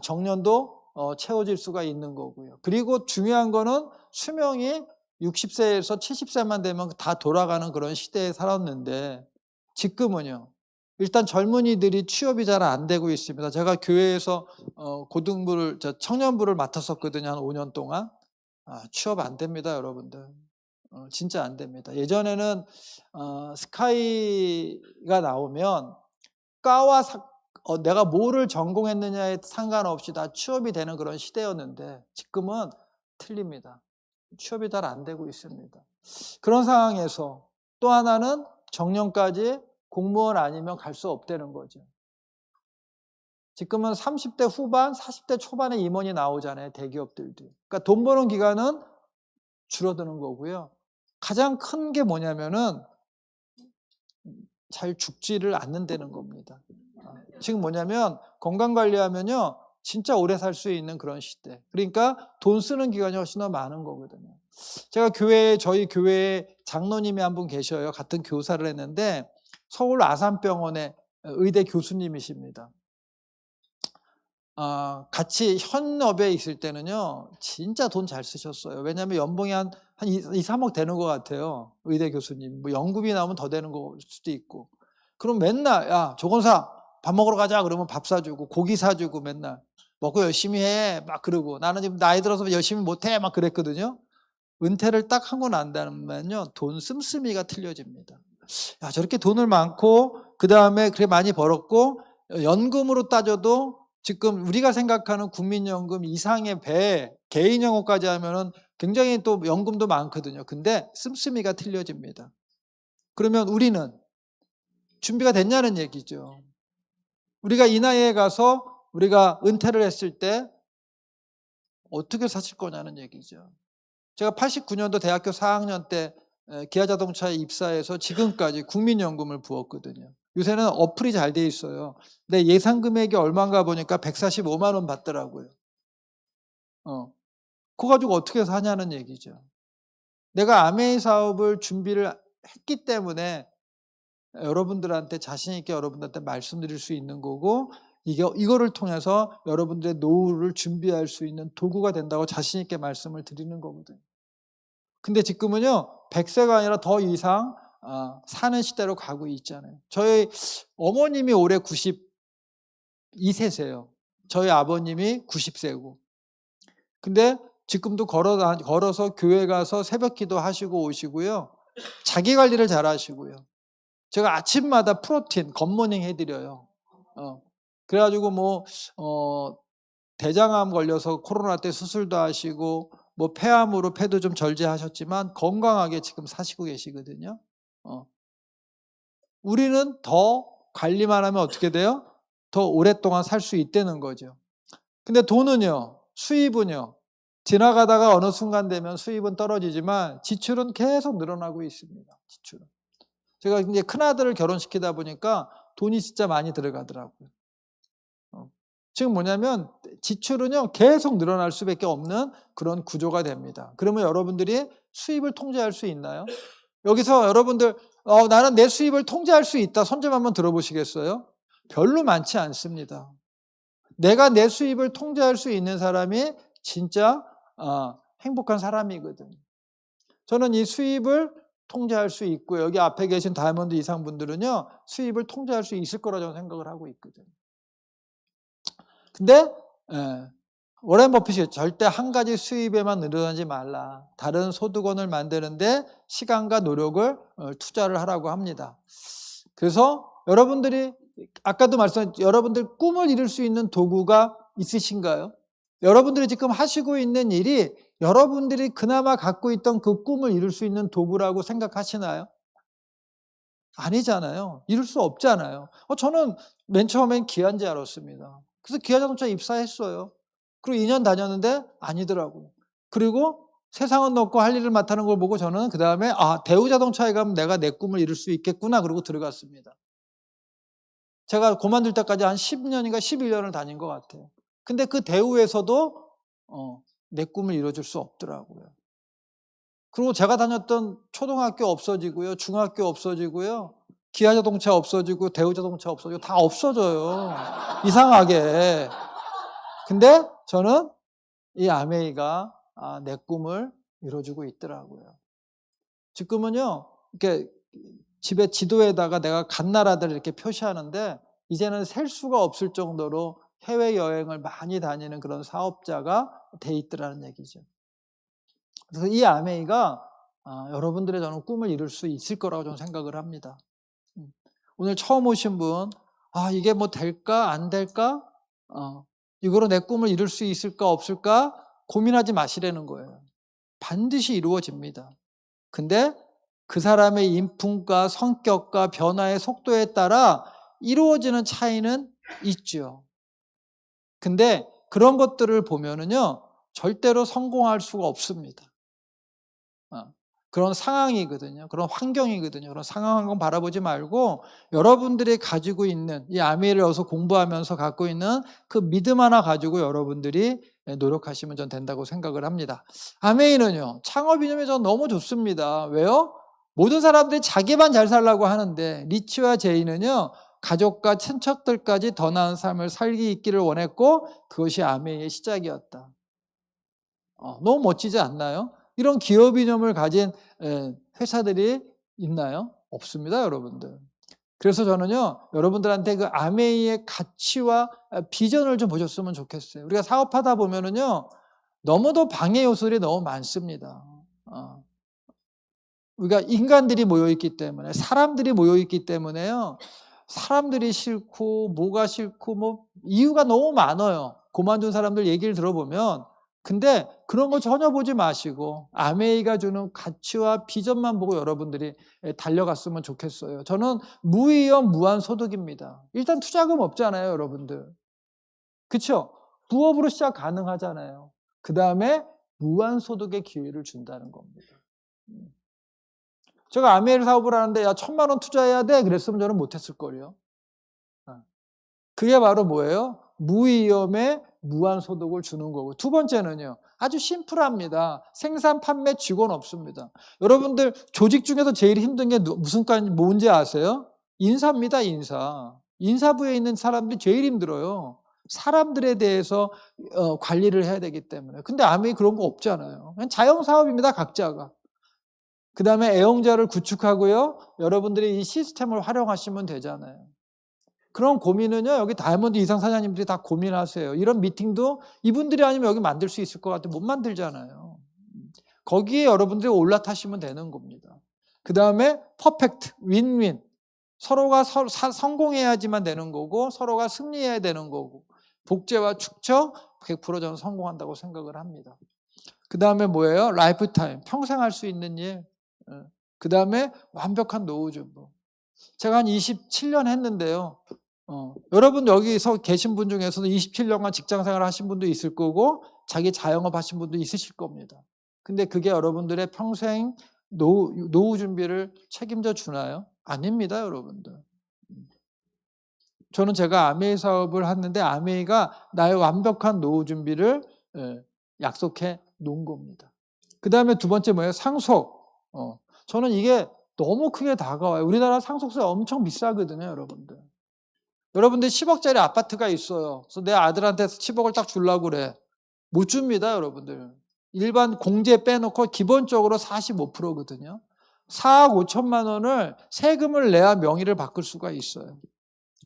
정년도 채워질 수가 있는 거고요. 그리고 중요한 거는 수명이 60세에서 70세만 되면 다 돌아가는 그런 시대에 살았는데 지금은요, 일단 젊은이들이 취업이 잘 안 되고 있습니다. 제가 교회에서 청년부를 맡았었거든요. 한 5년 동안. 취업 안 됩니다, 여러분들. 진짜 안 됩니다. 예전에는 스카이가 나오면 내가 뭐를 전공했느냐에 상관없이 다 취업이 되는 그런 시대였는데 지금은 틀립니다. 취업이 잘 안 되고 있습니다. 그런 상황에서 또 하나는 정년까지 공무원 아니면 갈 수 없다는 거죠. 지금은 30대 후반, 40대 초반에 임원이 나오잖아요. 대기업들도. 그러니까 돈 버는 기간은 줄어드는 거고요. 가장 큰 게 뭐냐면은 잘 죽지를 않는다는 겁니다. 지금 뭐냐면 건강관리하면요 진짜 오래 살 수 있는 그런 시대. 그러니까 돈 쓰는 기간이 훨씬 더 많은 거거든요. 제가 저희 교회에 장로님이 한 분 계셔요. 같은 교사를 했는데 서울 아산병원의 의대 교수님이십니다. 같이 현업에 있을 때는요 진짜 돈 잘 쓰셨어요. 왜냐하면 연봉이 한 2, 3억 되는 것 같아요. 의대 교수님. 뭐 연금이 나오면 더 되는 걸 수도 있고. 그럼 맨날 야 조건사 밥 먹으러 가자 그러면 밥 사주고 고기 사주고 맨날 먹고 열심히 해 막 그러고 나는 지금 나이 들어서 열심히 못해 막 그랬거든요. 은퇴를 딱 하고 난 다음에는요 돈 씀씀이가 틀려집니다. 야 저렇게 돈을 많고 그 다음에 그래 많이 벌었고 연금으로 따져도 지금 우리가 생각하는 국민연금 이상의 배 개인연금까지 하면은 굉장히 또 연금도 많거든요. 근데 씀씀이가 틀려집니다. 그러면 우리는 준비가 됐냐는 얘기죠. 우리가 이 나이에 가서 우리가 은퇴를 했을 때 어떻게 사실 거냐는 얘기죠. 제가 89년도 대학교 4학년 때 기아자동차에 입사해서 지금까지 국민연금을 부었거든요. 요새는 어플이 잘 돼 있어요. 내 예상 금액이 얼마인가 보니까 145만 원 받더라고요. 그거 가지고 어떻게 사냐는 얘기죠. 내가 아메이 사업을 준비를 했기 때문에 여러분들한테 자신 있게 여러분들한테 말씀드릴 수 있는 거고, 이거를 통해서 여러분들의 노후를 준비할 수 있는 도구가 된다고 자신 있게 말씀을 드리는 거거든요. 근데 지금은요, 100세가 아니라 더 이상 사는 시대로 가고 있잖아요. 저희 어머님이 올해 92세세요. 저희 아버님이 90세고. 근데 지금도 걸어서 교회 가서 새벽 기도 하시고 오시고요. 자기 관리를 잘 하시고요. 제가 아침마다 프로틴, 굿모닝 해드려요. 그래가지고 대장암 걸려서 코로나 때 수술도 하시고, 폐암으로 폐도 좀 절제하셨지만 건강하게 지금 사시고 계시거든요. 우리는 더 관리만 하면 어떻게 돼요? 더 오랫동안 살 수 있다는 거죠. 근데 돈은요, 수입은요, 지나가다가 어느 순간 되면 수입은 떨어지지만 지출은 계속 늘어나고 있습니다. 지출은. 제가 이제 큰아들을 결혼시키다 보니까 돈이 진짜 많이 들어가더라고요. 지금 뭐냐면 지출은요, 계속 늘어날 수밖에 없는 그런 구조가 됩니다. 그러면 여러분들이 수입을 통제할 수 있나요? 여기서 여러분들 나는 내 수입을 통제할 수 있다, 손 좀 한번 들어보시겠어요? 별로 많지 않습니다. 내가 내 수입을 통제할 수 있는 사람이 진짜 행복한 사람이거든요. 저는 이 수입을 통제할 수 있고요. 여기 앞에 계신 다이아몬드 이상분들은요, 수입을 통제할 수 있을 거라 저는 생각을 하고 있거든요. 근데 워렌 버핏이 절대 한 가지 수입에만 늘어나지 말라. 다른 소득원을 만드는데 시간과 노력을 투자를 하라고 합니다. 그래서 여러분들이 아까도 말씀드렸죠. 여러분들 꿈을 이룰 수 있는 도구가 있으신가요? 여러분들이 지금 하시고 있는 일이 여러분들이 그나마 갖고 있던 그 꿈을 이룰 수 있는 도구라고 생각하시나요? 아니잖아요. 이룰 수 없잖아요. 저는 맨 처음엔 기아인 줄 알았습니다. 그래서 기아자동차 입사했어요. 그리고 2년 다녔는데 아니더라고요. 그리고 세상은 높고 할 일을 맡아는 걸 보고 저는 그 다음에 대우자동차에 가면 내가 내 꿈을 이룰 수 있겠구나 그러고 들어갔습니다. 제가 그만둘 때까지 한 10년인가 11년을 다닌 것 같아요. 근데 그 대우에서도 내 꿈을 이뤄줄 수 없더라고요. 그리고 제가 다녔던 초등학교 없어지고요, 중학교 없어지고요, 기아자동차 없어지고 대우자동차 없어지고 다 없어져요. 이상하게. 근데 저는 이 아메이가 내 꿈을 이뤄주고 있더라고요. 지금은요, 이렇게 집에 지도에다가 내가 간 나라들을 이렇게 표시하는데 이제는 셀 수가 없을 정도로 해외여행을 많이 다니는 그런 사업자가 돼 있더라는 얘기죠. 그래서 이 아메이가 여러분들의 저는 꿈을 이룰 수 있을 거라고 저는 생각을 합니다. 오늘 처음 오신 분, 이게 뭐 될까 안 될까? 이거로 내 꿈을 이룰 수 있을까 없을까? 고민하지 마시라는 거예요. 반드시 이루어집니다. 근데 그 사람의 인품과 성격과 변화의 속도에 따라 이루어지는 차이는 있죠. 근데 그런 것들을 보면은요, 절대로 성공할 수가 없습니다. 그런 상황이거든요. 그런 환경이거든요. 그런 상황을 바라보지 말고 여러분들이 가지고 있는 이 아메이를 어서 공부하면서 갖고 있는 그 믿음 하나 가지고 여러분들이 노력하시면 전 된다고 생각을 합니다. 아메이는요, 창업 이념이 전 너무 좋습니다. 왜요? 모든 사람들이 자기만 잘 살라고 하는데 리치와 제이는요, 가족과 친척들까지 더 나은 삶을 살기 있기를 원했고 그것이 아메이의 시작이었다. 너무 멋지지 않나요? 이런 기업 이념을 가진 회사들이 있나요? 없습니다, 여러분들. 그래서 저는요, 여러분들한테 그 아메이의 가치와 비전을 좀 보셨으면 좋겠어요. 우리가 사업하다 보면은요, 너무도 방해 요소들이 너무 많습니다. 우리가 인간들이 모여있기 때문에, 사람들이 모여있기 때문에요, 사람들이 싫고, 뭐가 싫고, 이유가 너무 많아요. 그만둔 사람들 얘기를 들어보면. 근데 그런 거 전혀 보지 마시고 아메이가 주는 가치와 비전만 보고 여러분들이 달려갔으면 좋겠어요. 저는 무위험 무한소득입니다. 일단 투자금 없잖아요, 여러분들. 그렇죠? 부업으로 시작 가능하잖아요. 그 다음에 무한소득의 기회를 준다는 겁니다. 제가 아메이 사업을 하는데 야 1,000만 원 투자해야 돼 그랬으면 저는 못했을 거예요. 그게 바로 뭐예요? 무위험에 무한 소득을 주는 거고, 두 번째는요, 아주 심플합니다. 생산, 판매, 직원 없습니다. 여러분들 조직 중에서 제일 힘든 게 뭔지 아세요? 인사입니다. 인사부에 있는 사람들이 제일 힘들어요. 사람들에 대해서 관리를 해야 되기 때문에. 근데 아메이 그런 거 없잖아요. 그냥 자영사업입니다. 각자가. 그 다음에 애용자를 구축하고요, 여러분들이 이 시스템을 활용하시면 되잖아요. 그런 고민은요, 여기 다이아몬드 이상 사장님들이 다 고민하세요. 이런 미팅도 이분들이 아니면 여기 만들 수 있을 것 같아요. 못 만들잖아요. 거기에 여러분들이 올라타시면 되는 겁니다. 그 다음에 퍼펙트, 윈윈. 서로가 성공해야지만 되는 거고, 서로가 승리해야 되는 거고, 복제와 축적 100% 저는 성공한다고 생각을 합니다. 그 다음에 뭐예요? 라이프타임, 평생 할 수 있는 일. 그 다음에 완벽한 노후 준비. 제가 한 27년 했는데요. 여러분 여기서 계신 분 중에서도 27년간 직장생활 하신 분도 있을 거고 자기 자영업 하신 분도 있으실 겁니다. 근데 그게 여러분들의 평생 노후 준비를 책임져 주나요? 아닙니다, 여러분들. 저는 제가 아메이 사업을 했는데 아메이가 나의 완벽한 노후 준비를 약속해 놓은 겁니다. 그 다음에 두 번째 뭐예요? 상속. 저는 이게 너무 크게 다가와요. 우리나라 상속세 엄청 비싸거든요, 여러분들. 여러분들 10억짜리 아파트가 있어요. 그래서 내 아들한테 10억을 딱 주려고 그래. 못 줍니다, 여러분들. 일반 공제 빼놓고 기본적으로 45%거든요. 4억 5천만 원을 세금을 내야 명의를 바꿀 수가 있어요.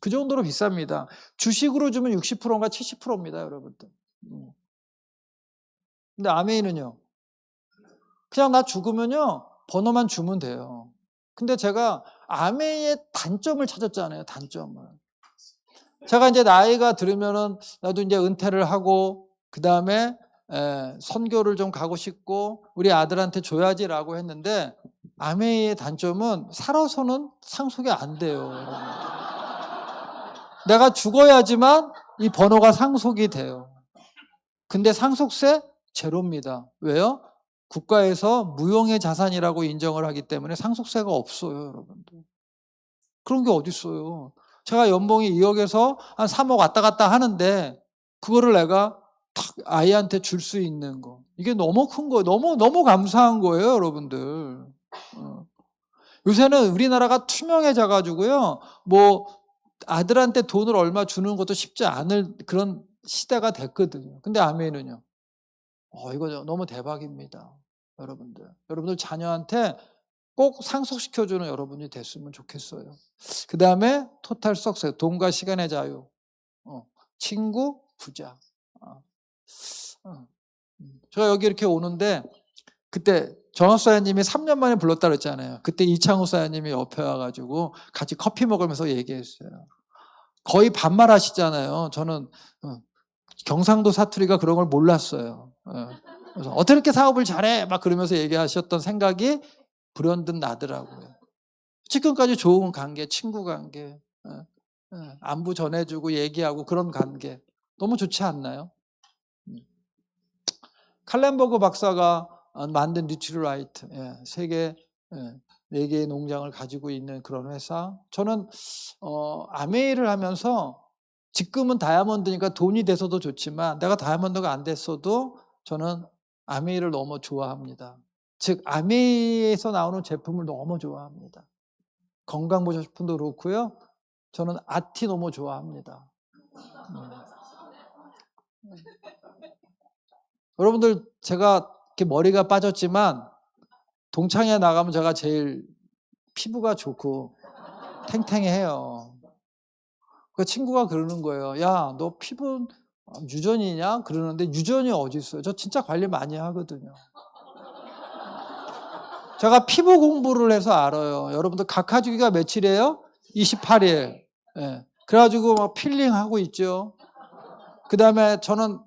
그 정도로 비쌉니다. 주식으로 주면 60%인가 70%입니다, 여러분들. 근데 아메이는요, 그냥 나 죽으면요, 번호만 주면 돼요. 근데 제가 아메이의 단점을 찾았잖아요, 단점을. 제가 이제 나이가 들으면은 나도 이제 은퇴를 하고 그 다음에 선교를 좀 가고 싶고 우리 아들한테 줘야지라고 했는데 아메이의 단점은 살아서는 상속이 안 돼요. 내가 죽어야지만 이 번호가 상속이 돼요. 근데 상속세 제로입니다. 왜요? 국가에서 무형의 자산이라고 인정을 하기 때문에 상속세가 없어요, 여러분들. 그런 게 어디 있어요? 제가 연봉이 2억에서 한 3억 왔다 갔다 하는데 그거를 내가 탁 아이한테 줄 수 있는 거. 이게 너무 큰 거예요. 너무 감사한 거예요, 여러분들. 요새는 우리나라가 투명해져 가지고요. 뭐 아들한테 돈을 얼마 주는 것도 쉽지 않을 그런 시대가 됐거든요. 근데 아메이는요. 이거 너무 대박입니다. 여러분들 자녀한테 꼭 상속시켜주는 여러분이 됐으면 좋겠어요. 그 다음에 토탈 석세, 돈과 시간의 자유, 친구, 부자. 제가 여기 이렇게 오는데 그때 정학 사장님이 3년 만에 불렀다 그랬잖아요. 그때 이창우 사장님이 옆에 와가지고 같이 커피 먹으면서 얘기했어요. 거의 반말 하시잖아요. 저는 경상도 사투리가 그런 걸 몰랐어요. 그래서 어떻게 이렇게 사업을 잘해? 막 그러면서 얘기하셨던 생각이 불현듯 나더라고요. 지금까지 좋은 관계, 친구 관계, 안부 전해주고 얘기하고 그런 관계 너무 좋지 않나요? 칼렌버그 박사가 만든 뉴트리라이트, 세계 4개의 농장을 가지고 있는 그런 회사. 저는 아메이를 하면서 지금은 다이아몬드니까 돈이 돼서도 좋지만 내가 다이아몬드가 안 됐어도 저는 아메이를 너무 좋아합니다. 즉 아메이에서 나오는 제품을 너무 좋아합니다. 건강보조식품도 그렇고요. 저는 아티 너무 좋아합니다. 여러분들 제가 이렇게 머리가 빠졌지만 동창회 나가면 제가 제일 피부가 좋고 탱탱해요. 그 친구가 그러는 거예요. 야, 너 피부 유전이냐? 그러는데 유전이 어디 있어요? 저 진짜 관리 많이 하거든요. 제가 피부 공부를 해서 알아요. 여러분들 각하주기가 며칠이에요? 28일. 그래가지고 막 필링하고 있죠. 그 다음에 저는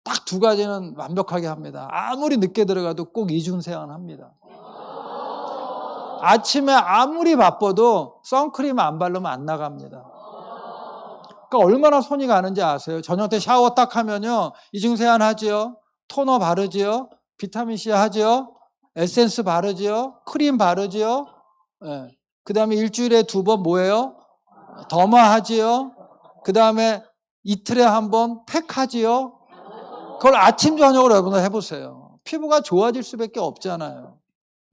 딱 2가지는 완벽하게 합니다. 아무리 늦게 들어가도 꼭 이중세안 합니다. 아침에 아무리 바빠도 선크림 안 바르면 안 나갑니다. 그러니까 얼마나 손이 가는지 아세요? 저녁 때 샤워 딱 하면요. 이중세안 하지요. 토너 바르지요. 비타민C 하지요. 에센스 바르지요. 크림 바르지요. 예. 그 다음에 일주일에 2번 뭐예요? 더마하지요. 그 다음에 이틀에 1번 팩하지요. 그걸 아침 저녁으로 여러분 해보세요. 피부가 좋아질 수밖에 없잖아요.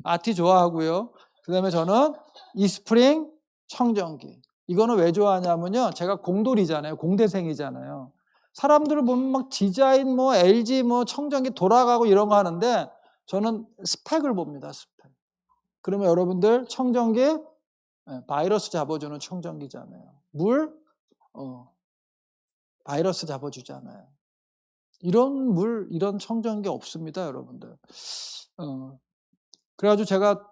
아티 좋아하고요. 그 다음에 저는 이스프링 청정기. 이거는 왜 좋아하냐면요. 제가 공돌이잖아요. 공대생이잖아요. 사람들을 보면 막 디자인 뭐 LG 뭐 청정기 돌아가고 이런 거 하는데 저는 스펙을 봅니다. 스펙. 그러면 여러분들 청정기 바이러스 잡아주는 청정기잖아요. 물 바이러스 잡아주잖아요. 이런 물 이런 청정기 없습니다, 여러분들. 그래가지고 제가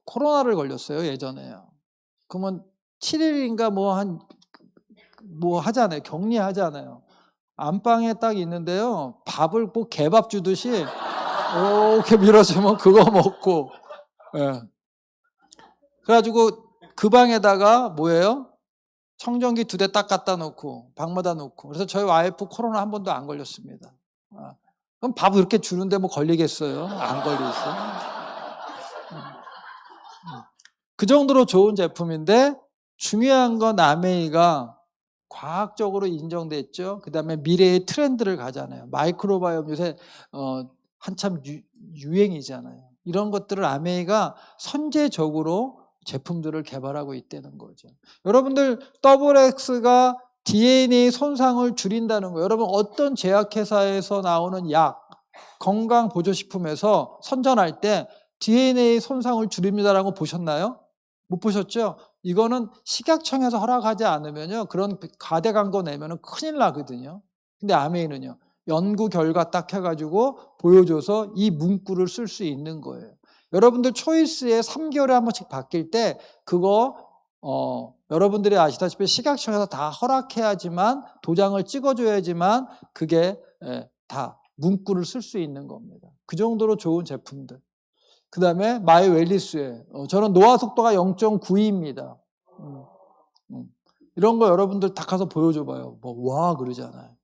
코로나를 걸렸어요, 예전에요. 그러면 7일인가 뭐 하잖아요. 격리하잖아요. 안방에 딱 있는데요. 밥을 뭐 개밥 주듯이 이렇게 밀어주면 그거 먹고. 예. 그래가지고 그 방에다가 뭐예요? 청정기 2대 딱 갖다 놓고 방마다 놓고. 그래서 저희 와이프 코로나 한 번도 안 걸렸습니다. 그럼 밥 이렇게 주는데 뭐 걸리겠어요? 안 걸리겠어요? 그 정도로 좋은 제품인데 중요한 건 아메이가 과학적으로 인정됐죠. 그 다음에 미래의 트렌드를 가잖아요. 마이크로바이옴 요새 한참 유행이잖아요. 이런 것들을 아메이가 선제적으로 제품들을 개발하고 있다는 거죠. 여러분들 더블X가 DNA 손상을 줄인다는 거예요. 여러분 어떤 제약회사에서 나오는 약, 건강보조식품에서 선전할 때 DNA 손상을 줄입니다라고 보셨나요? 못 보셨죠? 이거는 식약청에서 허락하지 않으면요. 그런 과대 광고 내면은 큰일 나거든요. 근데 아메이는요. 연구 결과 딱 해가지고 보여줘서 이 문구를 쓸 수 있는 거예요. 여러분들 초이스에 3개월에 한 번씩 바뀔 때 그거 여러분들이 아시다시피 식약청에서 다 허락해야지만 도장을 찍어줘야지만 그게 다 문구를 쓸 수 있는 겁니다. 그 정도로 좋은 제품들. 그 다음에 마이 웰리스에 저는 노화 속도가 0.92입니다. 이런 거 여러분들 다 가서 보여줘봐요. 뭐 와 그러잖아요.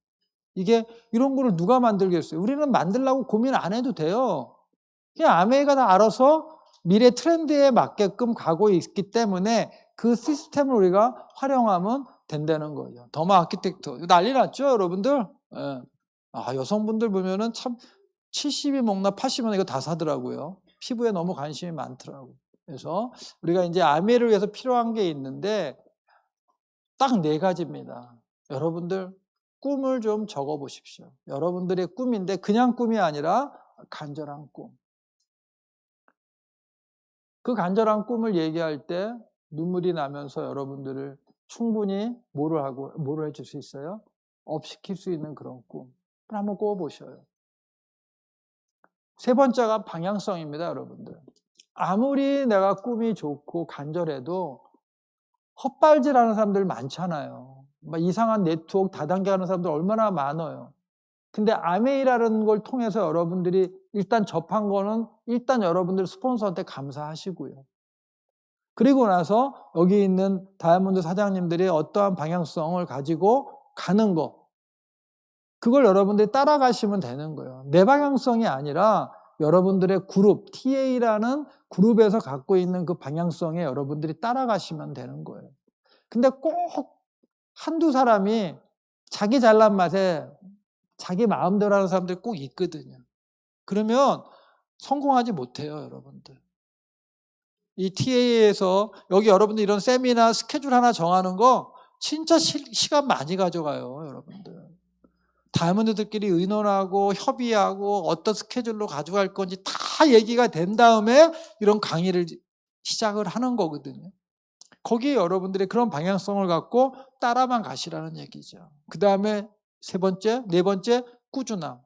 이게 이런 거를 누가 만들겠어요? 우리는 만들려고 고민 안 해도 돼요. 그냥 아메이가 다 알아서 미래 트렌드에 맞게끔 가고 있기 때문에 그 시스템을 우리가 활용하면 된다는 거죠. 더마 아키텍트 난리 났죠, 여러분들? 예. 여성분들 보면은 참 70이 먹나 80은 이거 다 사더라고요. 피부에 너무 관심이 많더라고요. 그래서 우리가 이제 아메이를 위해서 필요한 게 있는데 딱 4가지입니다. 여러분들 꿈을 좀 적어 보십시오. 여러분들의 꿈인데 그냥 꿈이 아니라 간절한 꿈. 그 간절한 꿈을 얘기할 때 눈물이 나면서 여러분들을 충분히 뭐를 해줄 수 있어요? 업시킬 수 있는 그런 꿈. 한번 꿔보셔요. 3번째가 방향성입니다, 여러분들. 아무리 내가 꿈이 좋고 간절해도 헛발질하는 사람들 많잖아요. 막 이상한 네트워크 다단계 하는 사람들 얼마나 많아요. 근데 아메이라는 걸 통해서 여러분들이 일단 접한 거는 일단 여러분들 스폰서한테 감사하시고요. 그리고 나서 여기 있는 다이아몬드 사장님들이 어떠한 방향성을 가지고 가는 거, 그걸 여러분들이 따라가시면 되는 거예요. 내 방향성이 아니라 여러분들의 그룹, TA라는 그룹에서 갖고 있는 그 방향성에 여러분들이 따라가시면 되는 거예요. 근데 꼭 한두 사람이 자기 잘난 맛에 자기 마음대로 하는 사람들이 꼭 있거든요. 그러면 성공하지 못해요, 여러분들. 이 TA에서 여기 여러분들 이런 세미나 스케줄 하나 정하는 거 진짜 시간 많이 가져가요, 여러분들. 다이아몬드들끼리 의논하고 협의하고 어떤 스케줄로 가져갈 건지 다 얘기가 된 다음에 이런 강의를 시작을 하는 거거든요. 거기에 여러분들이 그런 방향성을 갖고 따라만 가시라는 얘기죠. 그 다음에 3번째, 4번째, 꾸준함.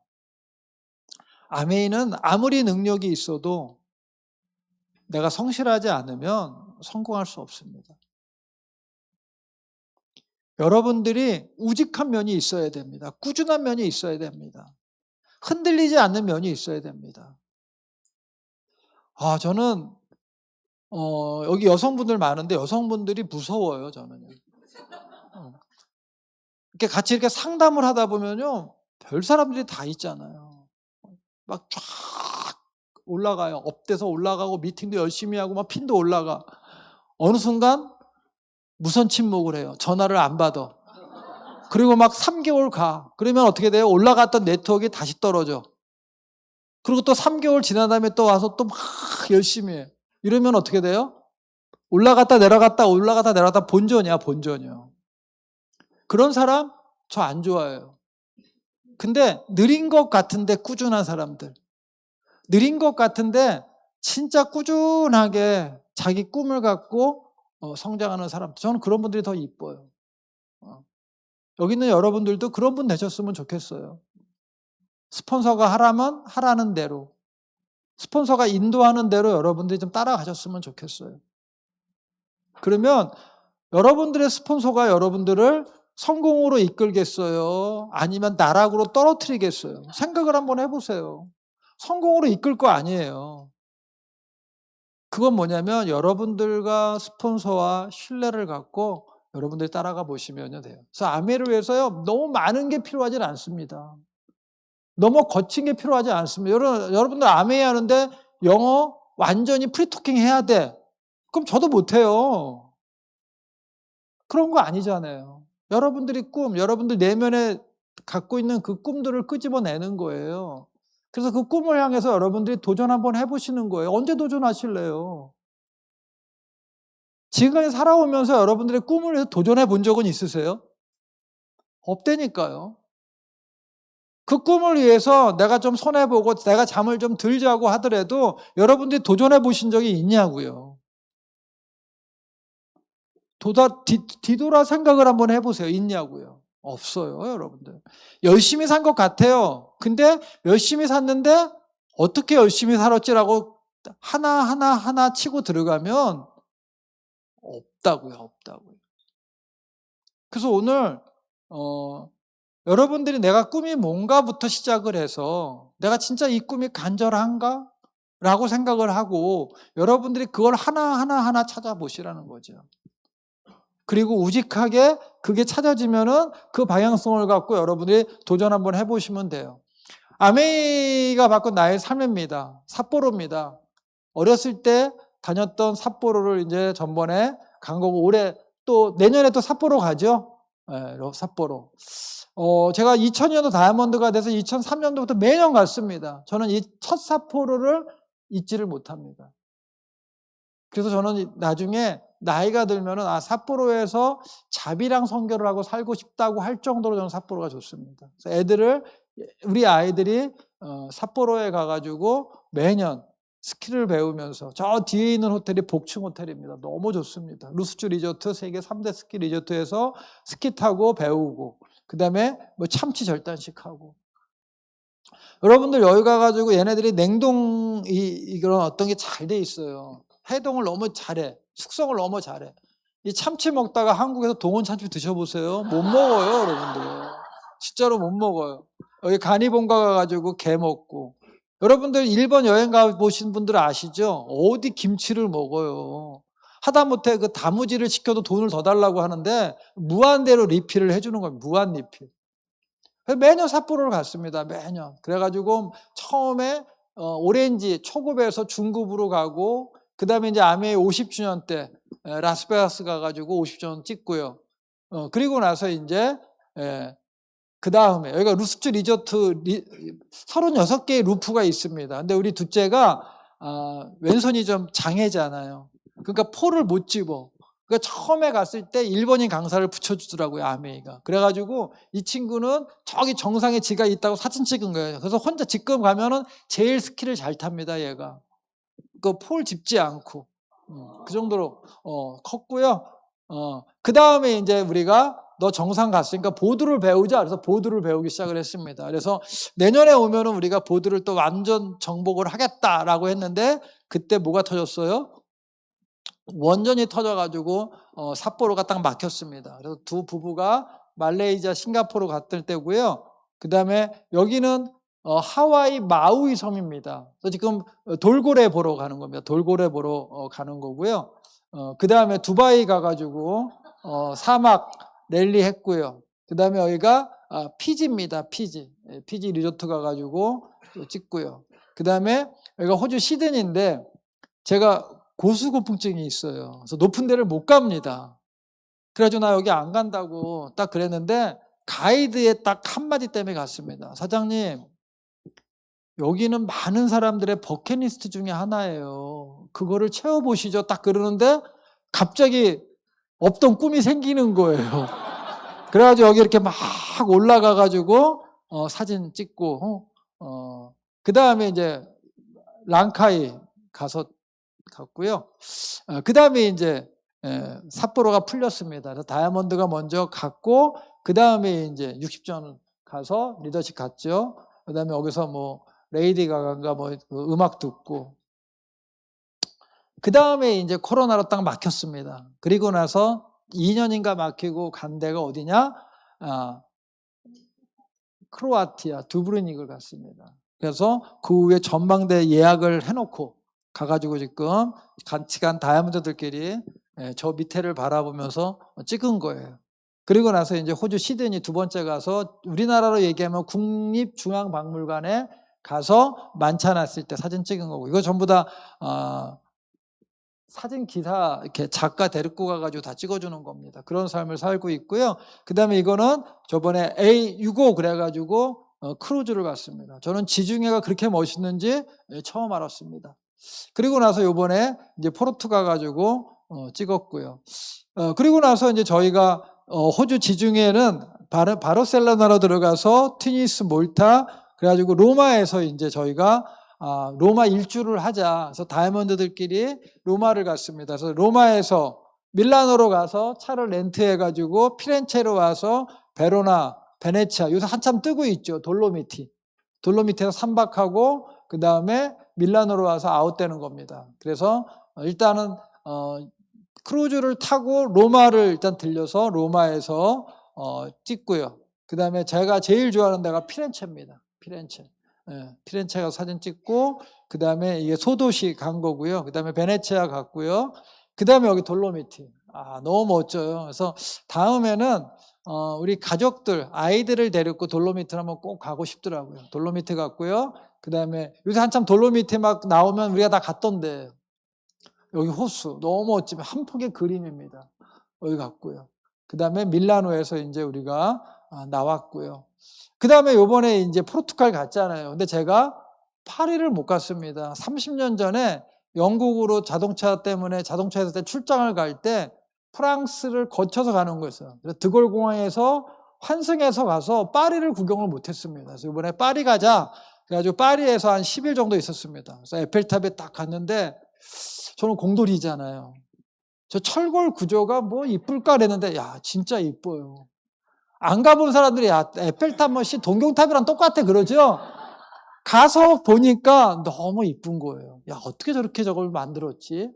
아메이는 아무리 능력이 있어도 내가 성실하지 않으면 성공할 수 없습니다. 여러분들이 우직한 면이 있어야 됩니다. 꾸준한 면이 있어야 됩니다. 흔들리지 않는 면이 있어야 됩니다. 저는 여기 여성분들 많은데 여성분들이 무서워요, 저는. 이렇게 같이 이렇게 상담을 하다 보면요, 별 사람들이 다 있잖아요. 막 쫙 올라가요. 업돼서 올라가고 미팅도 열심히 하고 막 핀도 올라가. 어느 순간 무선 침묵을 해요. 전화를 안 받아. 그리고 막 3개월 가. 그러면 어떻게 돼요? 올라갔던 네트워크가 다시 떨어져. 그리고 또 3개월 지난 다음에 또 와서 또 막 열심히 해. 이러면 어떻게 돼요? 올라갔다 내려갔다 올라갔다 내려갔다 본전이야, 본전이요. 그런 사람 저 안 좋아해요. 근데 느린 것 같은데 꾸준한 사람들. 느린 것 같은데 진짜 꾸준하게 자기 꿈을 갖고 성장하는 사람. 저는 그런 분들이 더 이뻐요. 여기 있는 여러분들도 그런 분 되셨으면 좋겠어요. 스폰서가 하라면 하라는 대로, 스폰서가 인도하는 대로 여러분들이 좀 따라가셨으면 좋겠어요. 그러면 여러분들의 스폰서가 여러분들을 성공으로 이끌겠어요? 아니면 나락으로 떨어뜨리겠어요? 생각을 한번 해보세요. 성공으로 이끌 거 아니에요. 그건 뭐냐면 여러분들과 스폰서와 신뢰를 갖고 여러분들이 따라가 보시면 돼요. 그래서 아메를 위해서요, 너무 많은 게 필요하지는 않습니다. 너무 거친 게 필요하지 않습니다. 여러분들 아메이 하는데 영어 완전히 프리토킹 해야 돼. 그럼 저도 못해요. 그런 거 아니잖아요. 여러분들이 여러분들 내면에 갖고 있는 그 꿈들을 끄집어내는 거예요. 그래서 그 꿈을 향해서 여러분들이 도전 한번 해보시는 거예요. 언제 도전하실래요? 지금까지 살아오면서 여러분들의 꿈을 위해서 도전해 본 적은 있으세요? 없다니까요. 그 꿈을 위해서 내가 좀 손해보고 내가 잠을 좀 덜 자고 하더라도 여러분들이 도전해 보신 적이 있냐고요. 뒤돌아 생각을 한번 해보세요. 있냐고요. 없어요, 여러분들. 열심히 산 것 같아요. 근데 열심히 샀는데 어떻게 열심히 살았지라고 하나 치고 들어가면 없다고요. 그래서 오늘 여러분들이 내가 꿈이 뭔가부터 시작을 해서 내가 진짜 이 꿈이 간절한가? 라고 생각을 하고 여러분들이 그걸 하나 찾아보시라는 거죠. 그리고 우직하게 그게 찾아지면은 그 방향성을 갖고 여러분들이 도전 한번 해보시면 돼요. 아메이가 바꾼 나의 삶입니다. 삿포로입니다. 어렸을 때 다녔던 삿포로를 이제 전번에 간 거고 올해 또 내년에 또 삿포로 가죠. 네, 삿포로. 제가 2000년도 다이아몬드가 돼서 2003년도부터 매년 갔습니다. 저는 이 첫 삿포로를 잊지를 못합니다. 그래서 저는 나중에 나이가 들면은 삿포로에서 자비랑 선교를 하고 살고 싶다고 할 정도로 저는 삿포로가 좋습니다. 그래서 우리 아이들이 삿포로에 가가지고 매년 스키를 배우면서 저 뒤에 있는 호텔이 복층 호텔입니다. 너무 좋습니다. 루스츠 리조트 세계 3대 스키 리조트에서 스키 타고 배우고 그다음에 뭐 참치 절단식하고 여러분들 여기 가가지고 얘네들이 냉동 이런 어떤 게 잘 돼 있어요. 해동을 너무 잘해. 숙성을 너무 잘해. 이 참치 먹다가 한국에서 동원 참치 드셔보세요. 못 먹어요, 여러분들. 진짜로 못 먹어요. 여기 간이본가 가가지고 게 먹고. 여러분들 일본 여행 가보신 분들 아시죠? 어디 김치를 먹어요. 하다못해 그 다무지를 시켜도 돈을 더 달라고 하는데 무한대로 리필을 해주는 겁니다. 무한 리필. 매년 삿포로를 갔습니다. 매년. 그래가지고 처음에 오렌지 초급에서 중급으로 가고 그 다음에 이제 아메이 50주년 때 라스베가스 가가지고 50주년 찍고요. 그리고 나서 이제 그 다음에 여기가 루스츠 리조트 36개의 루프가 있습니다. 근데 우리 둘째가 왼손이 좀 장애잖아요. 그러니까 포를 못 집어. 그러니까 처음에 갔을 때 일본인 강사를 붙여주더라고요, 아메이가. 그래가지고 이 친구는 저기 정상에 지가 있다고 사진 찍은 거예요. 그래서 혼자 지금 가면은 제일 스키를 잘 탑니다, 얘가. 그 폴 짚지 않고. 그 정도로 컸고요. 그 다음에 이제 우리가 너 정상 갔으니까 보드를 배우자. 그래서 보드를 배우기 시작을 했습니다. 그래서 내년에 오면은 우리가 보드를 또 완전 정복을 하겠다라고 했는데 그때 뭐가 터졌어요? 원전이 터져가지고 삿포로가 딱 막혔습니다. 그래서 두 부부가 말레이시아, 싱가포르 갔을 때고요. 그 다음에 여기는 하와이 마우이 섬입니다. 그래서 지금 돌고래 보러 가는 겁니다. 돌고래 보러 가는 거고요. 그 다음에 두바이 가가지고 사막 랠리 했고요. 그 다음에 여기가 피지입니다. 피지 리조트 가가지고 찍고요. 그 다음에 여기가 호주 시드니인데 제가 고수고풍증이 있어요. 그래서 높은 데를 못 갑니다. 그래가지고 나 여기 안 간다고 딱 그랬는데 가이드의 딱 한마디 때문에 갔습니다. 사장님, 여기는 많은 사람들의 버킷리스트 중에 하나예요. 그거를 채워보시죠. 딱 그러는데 갑자기 없던 꿈이 생기는 거예요. 그래가지고 여기 이렇게 막 올라가가지고 사진 찍고 그 다음에 이제 랑카이 갔고요. 그 다음에 이제 삿포로가 풀렸습니다. 그래서 다이아몬드가 먼저 갔고 그 다음에 이제 60전 가서 리더십 갔죠. 그 다음에 여기서 뭐 레이디 가가인가 뭐 음악 듣고 그 다음에 이제 코로나로 딱 막혔습니다. 그리고 나서 2년인가 막히고 간 데가 어디냐? 크로아티아 두브르닉을 갔습니다. 그래서 그 후에 전망대 예약을 해놓고 가가지고 지금 같이 간 다이아몬드들끼리 저 밑에를 바라보면서 찍은 거예요. 그리고 나서 이제 호주 시드니 두 번째 가서 우리나라로 얘기하면 국립중앙박물관에 가서 만찬했을 때 사진 찍은 거고 이거 전부 다 사진 기사 이렇게 작가 데리고 가가지고 다 찍어주는 겁니다. 그런 삶을 살고 있고요. 그 다음에 이거는 저번에 A65 그래가지고 크루즈를 갔습니다. 저는 지중해가 그렇게 멋있는지 처음 알았습니다. 그리고 나서 요번에 이제 포르투 가가지고 찍었고요. 그리고 나서 이제 저희가 호주 지중해는 바르셀로나로 들어가서 튀니스, 몰타 그래가지고 로마에서 이제 저희가 로마 일주를 하자. 그래서 다이아몬드들끼리 로마를 갔습니다. 그래서 로마에서 밀라노로 가서 차를 렌트해가지고 피렌체로 와서 베로나, 베네치아 요새 한참 뜨고 있죠. 돌로미티에서 3박하고 그 다음에 밀라노로 와서 아웃되는 겁니다. 그래서 일단은 크루즈를 타고 로마를 일단 들려서 로마에서 찍고요. 그 다음에 제가 제일 좋아하는 데가 피렌체입니다. 피렌체 가서 사진 찍고 그 다음에 이게 소도시 간 거고요. 그 다음에 베네치아 갔고요. 그 다음에 여기 돌로미티. 너무 멋져요. 그래서 다음에는 우리 가족들, 아이들을 데리고 돌로미티를 한번 꼭 가고 싶더라고요. 돌로미티 갔고요. 그 다음에 요새 한참 돌로미티 막 나오면 우리가 다 갔던데 여기 호수 너무 멋지면 한 폭의 그림입니다. 여기 갔고요. 그 다음에 밀라노에서 이제 우리가 나왔고요. 그 다음에 요번에 이제 포르투갈 갔잖아요. 근데 제가 파리를 못 갔습니다. 30년 전에 영국으로 자동차 때문에 자동차에서 때 출장을 갈 때 프랑스를 거쳐서 가는 거였어요. 그래서 드골 공항에서 환승해서 가서 파리를 구경을 못 했습니다. 그래서 이번에 파리 가자. 그래가지고 파리에서 한 10일 정도 있었습니다. 그래서 에펠탑에 딱 갔는데 저는 공돌이잖아요. 저 철골 구조가 뭐 이쁠까 그랬는데 야 진짜 이뻐요. 안 가본 사람들이 야 에펠탑 뭐시 동경탑이랑 똑같아 그러죠. 가서 보니까 너무 이쁜 거예요. 야 어떻게 저렇게 저걸 만들었지?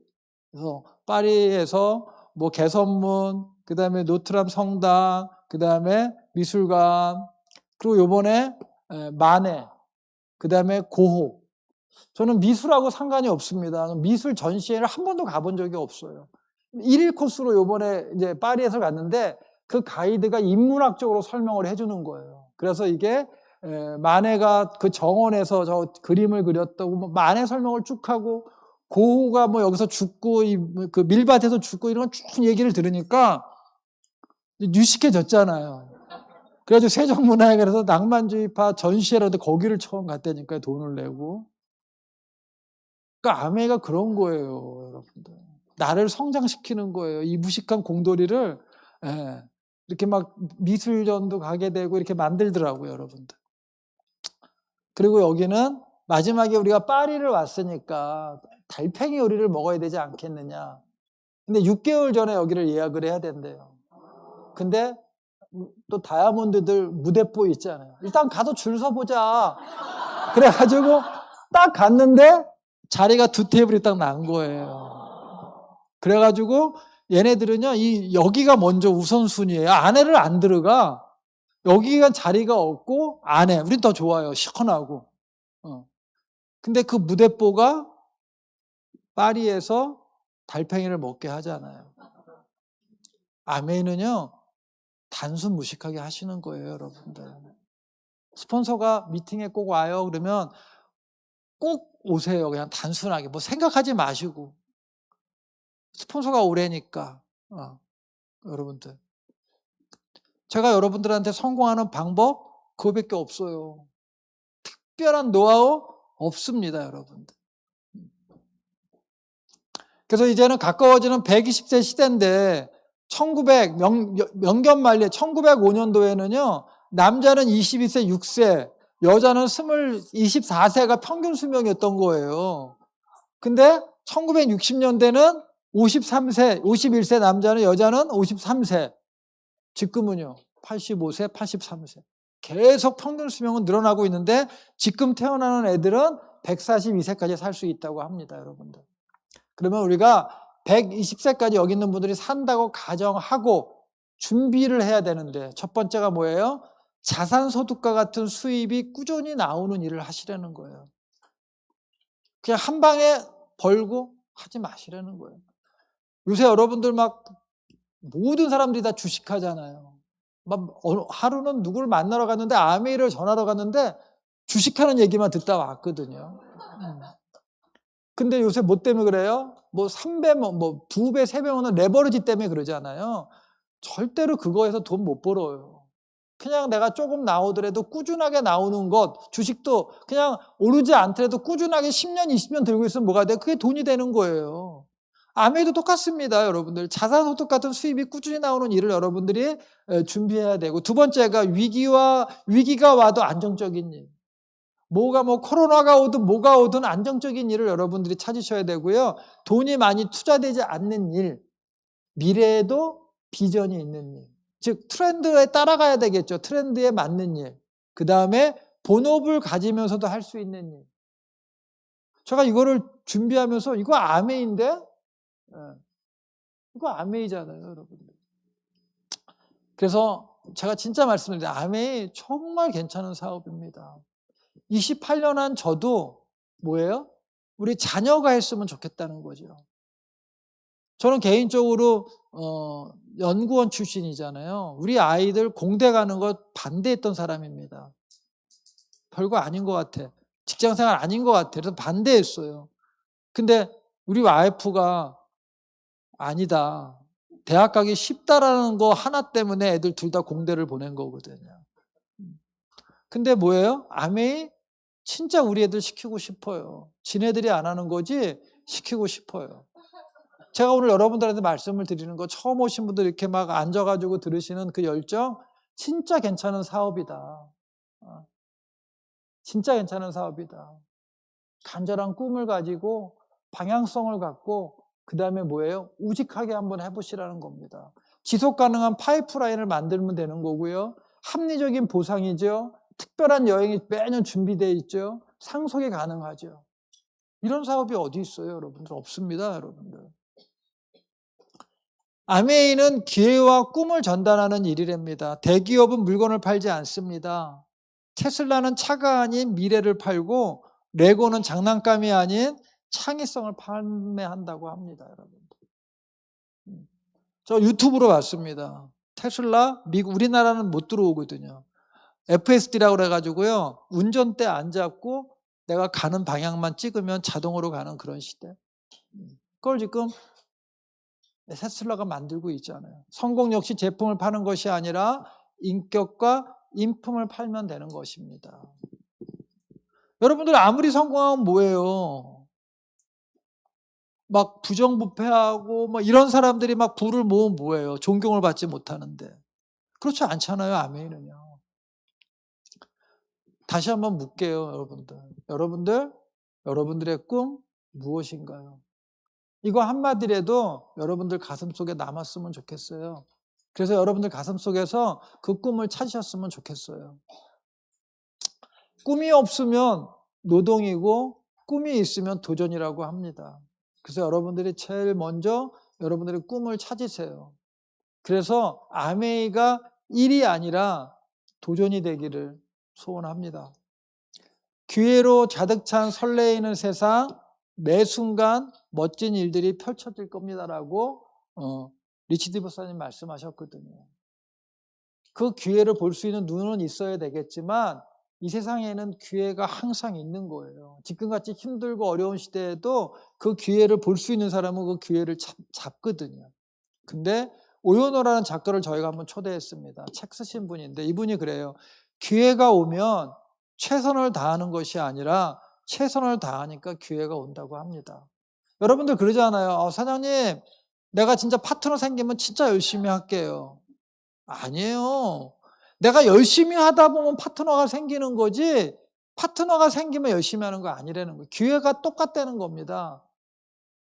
그래서 파리에서 뭐 개선문, 그 다음에 노트람 성당, 그 다음에 미술관, 그리고 요번에 마네, 그 다음에 고호. 저는 미술하고 상관이 없습니다. 미술 전시회를 한 번도 가본 적이 없어요. 1일 코스로 요번에 이제 파리에서 갔는데 그 가이드가 인문학적으로 설명을 해주는 거예요. 그래서 이게 마네가 그 정원에서 저 그림을 그렸다고 뭐 마네 설명을 쭉 하고 고흐가 뭐 여기서 죽고 그 밀밭에서 죽고 이런 쭉 얘기를 들으니까 뉴식해졌잖아요. 그래가지고 세종문화회관에서 낭만주의파 전시회라도 거기를 처음 갔다니까요. 돈을 내고. 그러니까 아메가 그런 거예요, 여러분들. 나를 성장시키는 거예요. 이 무식한 공돌이를 이렇게 막 미술전도 가게 되고 이렇게 만들더라고요, 여러분들. 그리고 여기는 마지막에 우리가 파리를 왔으니까 달팽이 요리를 먹어야 되지 않겠느냐. 근데 6개월 전에 여기를 예약을 해야 된대요. 근데 또 다이아몬드들 무대뽀 있잖아요. 일단 가서 줄 서보자. 그래가지고 딱 갔는데 자리가 두 테이블이 딱 난 거예요. 그래가지고 얘네들은요, 여기가 먼저 우선순위예요. 안에를 안 들어가. 여기가 자리가 없고 안에 우린 더 좋아요. 시원하고. 근데 그 무대뽀가 파리에서 달팽이를 먹게 하잖아요. 아메는요 단순 무식하게 하시는 거예요, 여러분들. 스폰서가 미팅에 꼭 와요. 그러면 꼭 오세요. 그냥 단순하게 뭐 생각하지 마시고. 스폰서가 오래니까. 여러분들. 제가 여러분들한테 성공하는 방법 그거밖에 없어요. 특별한 노하우 없습니다, 여러분들. 그래서 이제는 가까워지는 120세 시대인데 1900 말리에 1905년도에는요. 남자는 22세 6세, 여자는 24세가 평균 수명이었던 거예요. 근데 1960년대는 53세, 51세 남자는 여자는 53세. 지금은요. 85세, 83세. 계속 평균 수명은 늘어나고 있는데 지금 태어나는 애들은 142세까지 살 수 있다고 합니다, 여러분들. 그러면 우리가 120세까지 여기 있는 분들이 산다고 가정하고 준비를 해야 되는데 첫 번째가 뭐예요? 자산소득과 같은 수입이 꾸준히 나오는 일을 하시라는 거예요. 그냥 한 방에 벌고 하지 마시라는 거예요. 요새 여러분들 막 모든 사람들이 다 주식하잖아요. 막 하루는 누구를 만나러 갔는데 아메이를 전화로 갔는데 주식하는 얘기만 듣다 왔거든요. 근데 요새 뭐 때문에 그래요? 뭐 3배, 뭐 2배, 3배 오는 레버리지 때문에 그러잖아요. 절대로 그거에서 돈 못 벌어요. 그냥 내가 조금 나오더라도 꾸준하게 나오는 것, 주식도 그냥 오르지 않더라도 꾸준하게 10년, 20년 들고 있으면 뭐가 돼요? 그게 돈이 되는 거예요. 아메도 똑같습니다, 여러분들. 자산소득 같은 수입이 꾸준히 나오는 일을 여러분들이 준비해야 되고, 두 번째가 위기가 와도 안정적인 일. 뭐가 코로나가 오든 뭐가 오든 안정적인 일을 여러분들이 찾으셔야 되고요. 돈이 많이 투자되지 않는 일, 미래에도 비전이 있는 일. 즉 트렌드에 따라가야 되겠죠. 트렌드에 맞는 일. 그 다음에 본업을 가지면서도 할 수 있는 일. 제가 이거를 준비하면서 이거 아메인데? 이거 아메이잖아요, 여러분들. 그래서 제가 진짜 말씀드려요. 아메이 정말 괜찮은 사업입니다. 28년 한 저도 뭐예요? 우리 자녀가 했으면 좋겠다는 거죠. 저는 개인적으로 연구원 출신이잖아요. 우리 아이들 공대 가는 것 반대했던 사람입니다. 별거 아닌 것 같아. 직장생활 아닌 것 같아. 그래서 반대했어요. 근데 우리 와이프가 아니다. 대학 가기 쉽다라는 거 하나 때문에 애들 둘 다 공대를 보낸 거거든요. 근데 뭐예요? 아메이 진짜 우리 애들 시키고 싶어요. 지네들이 안 하는 거지 시키고 싶어요. 제가 오늘 여러분들한테 말씀을 드리는 거 처음 오신 분들 이렇게 막 앉아가지고 들으시는 그 열정 진짜 괜찮은 사업이다. 진짜 괜찮은 사업이다. 간절한 꿈을 가지고 방향성을 갖고 그 다음에 뭐예요? 우직하게 한번 해보시라는 겁니다. 지속 가능한 파이프라인을 만들면 되는 거고요. 합리적인 보상이죠. 특별한 여행이 매년 준비되어 있죠. 상속이 가능하죠. 이런 사업이 어디 있어요, 여러분들? 없습니다, 여러분들. 아메이는 기회와 꿈을 전달하는 일이랍니다. 대기업은 물건을 팔지 않습니다. 테슬라는 차가 아닌 미래를 팔고 레고는 장난감이 아닌 창의성을 판매한다고 합니다, 여러분. 저 유튜브로 봤습니다. 테슬라 우리나라는 못 들어오거든요. FSD라고 그래가지고요. 운전대 안 잡고 내가 가는 방향만 찍으면 자동으로 가는 그런 시대. 그걸 지금 테슬라가 만들고 있잖아요. 성공 역시 제품을 파는 것이 아니라 인격과 인품을 팔면 되는 것입니다. 여러분들 아무리 성공하면 뭐예요? 막 부정부패하고 막 이런 사람들이 막 부를 모으면 뭐예요? 존경을 받지 못하는데. 그렇지 않잖아요, 아멘은요. 다시 한번 묻게요, 여러분들. 여러분들의 꿈 무엇인가요? 이거 한마디라도 여러분들 가슴속에 남았으면 좋겠어요. 그래서 여러분들 가슴속에서 그 꿈을 찾으셨으면 좋겠어요. 꿈이 없으면 노동이고 꿈이 있으면 도전이라고 합니다. 그래서 여러분들이 제일 먼저 여러분들의 꿈을 찾으세요. 그래서 아메이가 일이 아니라 도전이 되기를 소원합니다. 기회로 가득 찬 설레이는 세상, 매 순간 멋진 일들이 펼쳐질 겁니다라고 리치드 박사님 말씀하셨거든요. 그 기회를 볼 수 있는 눈은 있어야 되겠지만 이 세상에는 기회가 항상 있는 거예요. 지금같이 힘들고 어려운 시대에도 그 기회를 볼 수 있는 사람은 그 기회를 잡거든요. 근데 오연호라는 작가를 저희가 한번 초대했습니다. 책 쓰신 분인데 이분이 그래요. 기회가 오면 최선을 다하는 것이 아니라 최선을 다하니까 기회가 온다고 합니다. 여러분들 그러잖아요. 사장님, 내가 진짜 파트너 생기면 진짜 열심히 할게요. 아니에요. 내가 열심히 하다 보면 파트너가 생기는 거지, 파트너가 생기면 열심히 하는 거 아니라는 거예요. 기회가 똑같다는 겁니다.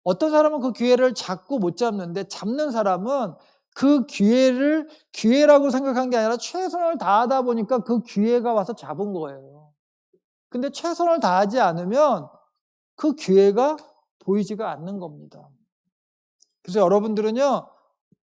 어떤 사람은 그 기회를 잡고 못 잡는데, 잡는 사람은 그 기회를 기회라고 생각한 게 아니라 최선을 다하다 보니까 그 기회가 와서 잡은 거예요. 근데 최선을 다하지 않으면 그 기회가 보이지가 않는 겁니다. 그래서 여러분들은요,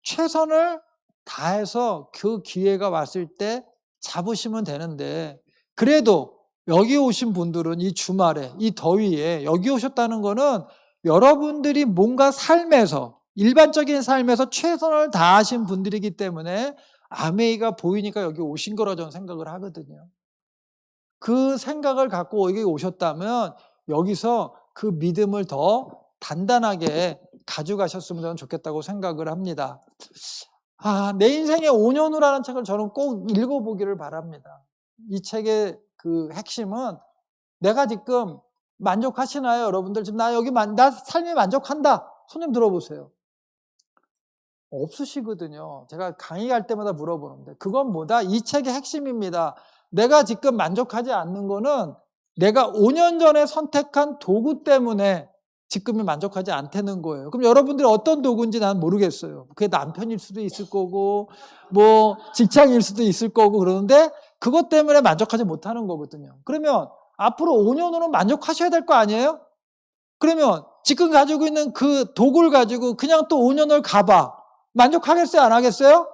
최선을 다해서 그 기회가 왔을 때 잡으시면 되는데, 그래도 여기 오신 분들은 이 주말에, 이 더위에 여기 오셨다는 거는 여러분들이 뭔가 삶에서, 일반적인 삶에서 최선을 다하신 분들이기 때문에 아메이가 보이니까 여기 오신 거라 저는 생각을 하거든요. 그 생각을 갖고 여기 오셨다면 여기서 그 믿음을 더 단단하게 가져가셨으면 좋겠다고 생각을 합니다. 내 인생의 5년 후라는 책을 저는 꼭 읽어보기를 바랍니다. 이 책의 그 핵심은, 내가 지금 만족하시나요? 여러분들 지금 나 삶에 만족한다. 손 좀 들어보세요. 없으시거든요. 제가 강의할 때마다 물어보는데, 그건 뭐다? 이 책의 핵심입니다. 내가 지금 만족하지 않는 거는 내가 5년 전에 선택한 도구 때문에 지금이 만족하지 않다는 거예요. 그럼 여러분들이 어떤 도구인지 난 모르겠어요. 그게 남편일 수도 있을 거고, 뭐 직장일 수도 있을 거고, 그러는데 그것 때문에 만족하지 못하는 거거든요. 그러면 앞으로 5년 후는 만족하셔야 될 거 아니에요? 그러면 지금 가지고 있는 그 도구를 가지고 그냥 또 5년을 가봐. 만족하겠어요? 안 하겠어요?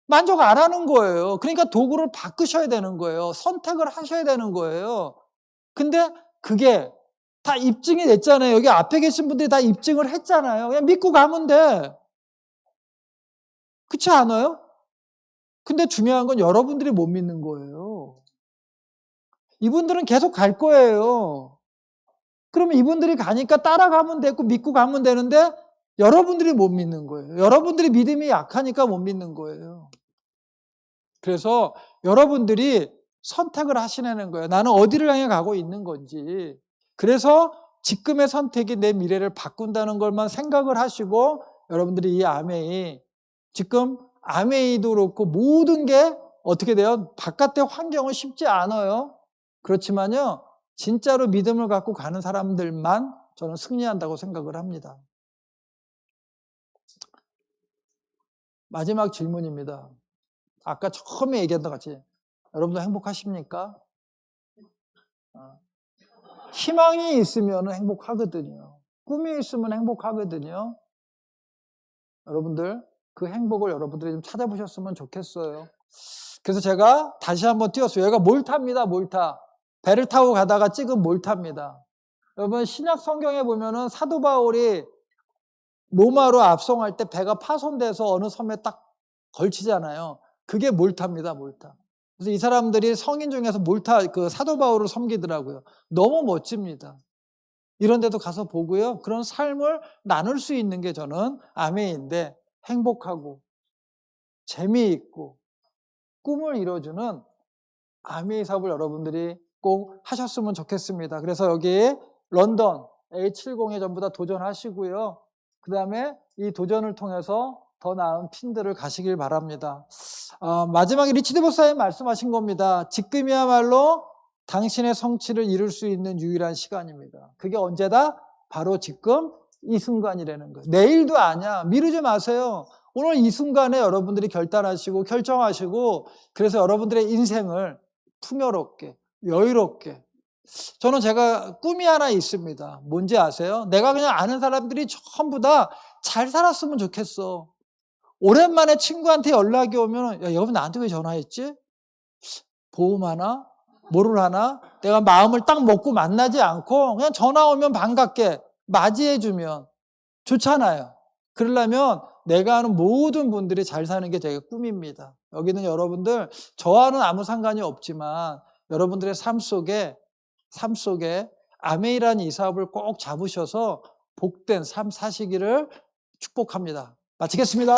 만족 안 하는 거예요. 그러니까 도구를 바꾸셔야 되는 거예요. 선택을 하셔야 되는 거예요. 근데 그게 다 입증이 됐잖아요. 여기 앞에 계신 분들이 다 입증을 했잖아요. 그냥 믿고 가면 돼. 그렇지 않아요? 근데 중요한 건 여러분들이 못 믿는 거예요. 이분들은 계속 갈 거예요. 그러면 이분들이 가니까 따라가면 되고 믿고 가면 되는데 여러분들이 못 믿는 거예요. 여러분들이 믿음이 약하니까 못 믿는 거예요. 그래서 여러분들이 선택을 하시라는 거예요. 나는 어디를 향해 가고 있는 건지. 그래서 지금의 선택이 내 미래를 바꾼다는 것만 생각을 하시고, 여러분들이 이 아메이, 지금 아메이도 그렇고 모든 게 어떻게 돼요? 바깥의 환경은 쉽지 않아요. 그렇지만요, 진짜로 믿음을 갖고 가는 사람들만 저는 승리한다고 생각을 합니다. 마지막 질문입니다. 아까 처음에 얘기했던 것 같이 여러분도 행복하십니까? 희망이 있으면 행복하거든요. 꿈이 있으면 행복하거든요. 여러분들 그 행복을 여러분들이 좀 찾아보셨으면 좋겠어요. 그래서 제가 다시 한번 띄웠어요. 여기가 몰타입니다. 몰타. 배를 타고 가다가 찍은 몰타입니다. 여러분 신약 성경에 보면은 사도 바울이 로마로 압송할 때 배가 파손돼서 어느 섬에 딱 걸치잖아요. 그게 몰타입니다. 몰타. 그래서 이 사람들이 성인 중에서 몰타 그 사도 바울을 섬기더라고요. 너무 멋집니다. 이런 데도 가서 보고요. 그런 삶을 나눌 수 있는 게 저는 아메인데, 행복하고 재미있고 꿈을 이뤄주는 아메이 사업을 여러분들이 꼭 하셨으면 좋겠습니다. 그래서 여기 런던 A70에 전부 다 도전하시고요. 그 다음에 이 도전을 통해서 더 나은 핀들을 가시길 바랍니다. 마지막에 리치드 목사님 말씀하신 겁니다. 지금이야말로 당신의 성취를 이룰 수 있는 유일한 시간입니다. 그게 언제다? 바로 지금 이 순간이라는 거예요. 내일도 아니야. 미루지 마세요. 오늘 이 순간에 여러분들이 결단하시고 결정하시고, 그래서 여러분들의 인생을 풍요롭게 여유롭게. 저는 제가 꿈이 하나 있습니다. 뭔지 아세요? 내가 그냥 아는 사람들이 전부 다 잘 살았으면 좋겠어. 오랜만에 친구한테 연락이 오면, 야, 여러분 나한테 왜 전화했지? 보험 하나? 뭐를 하나? 내가 마음을 딱 먹고 만나지 않고 그냥 전화 오면 반갑게 맞이해주면 좋잖아요. 그러려면 내가 아는 모든 분들이 잘 사는 게 제 꿈입니다. 여기는 여러분들 저와는 아무 상관이 없지만 여러분들의 삶 속에 아멘이라는 이 사업을 꼭 잡으셔서 복된 삶 사시기를 축복합니다. 마치겠습니다.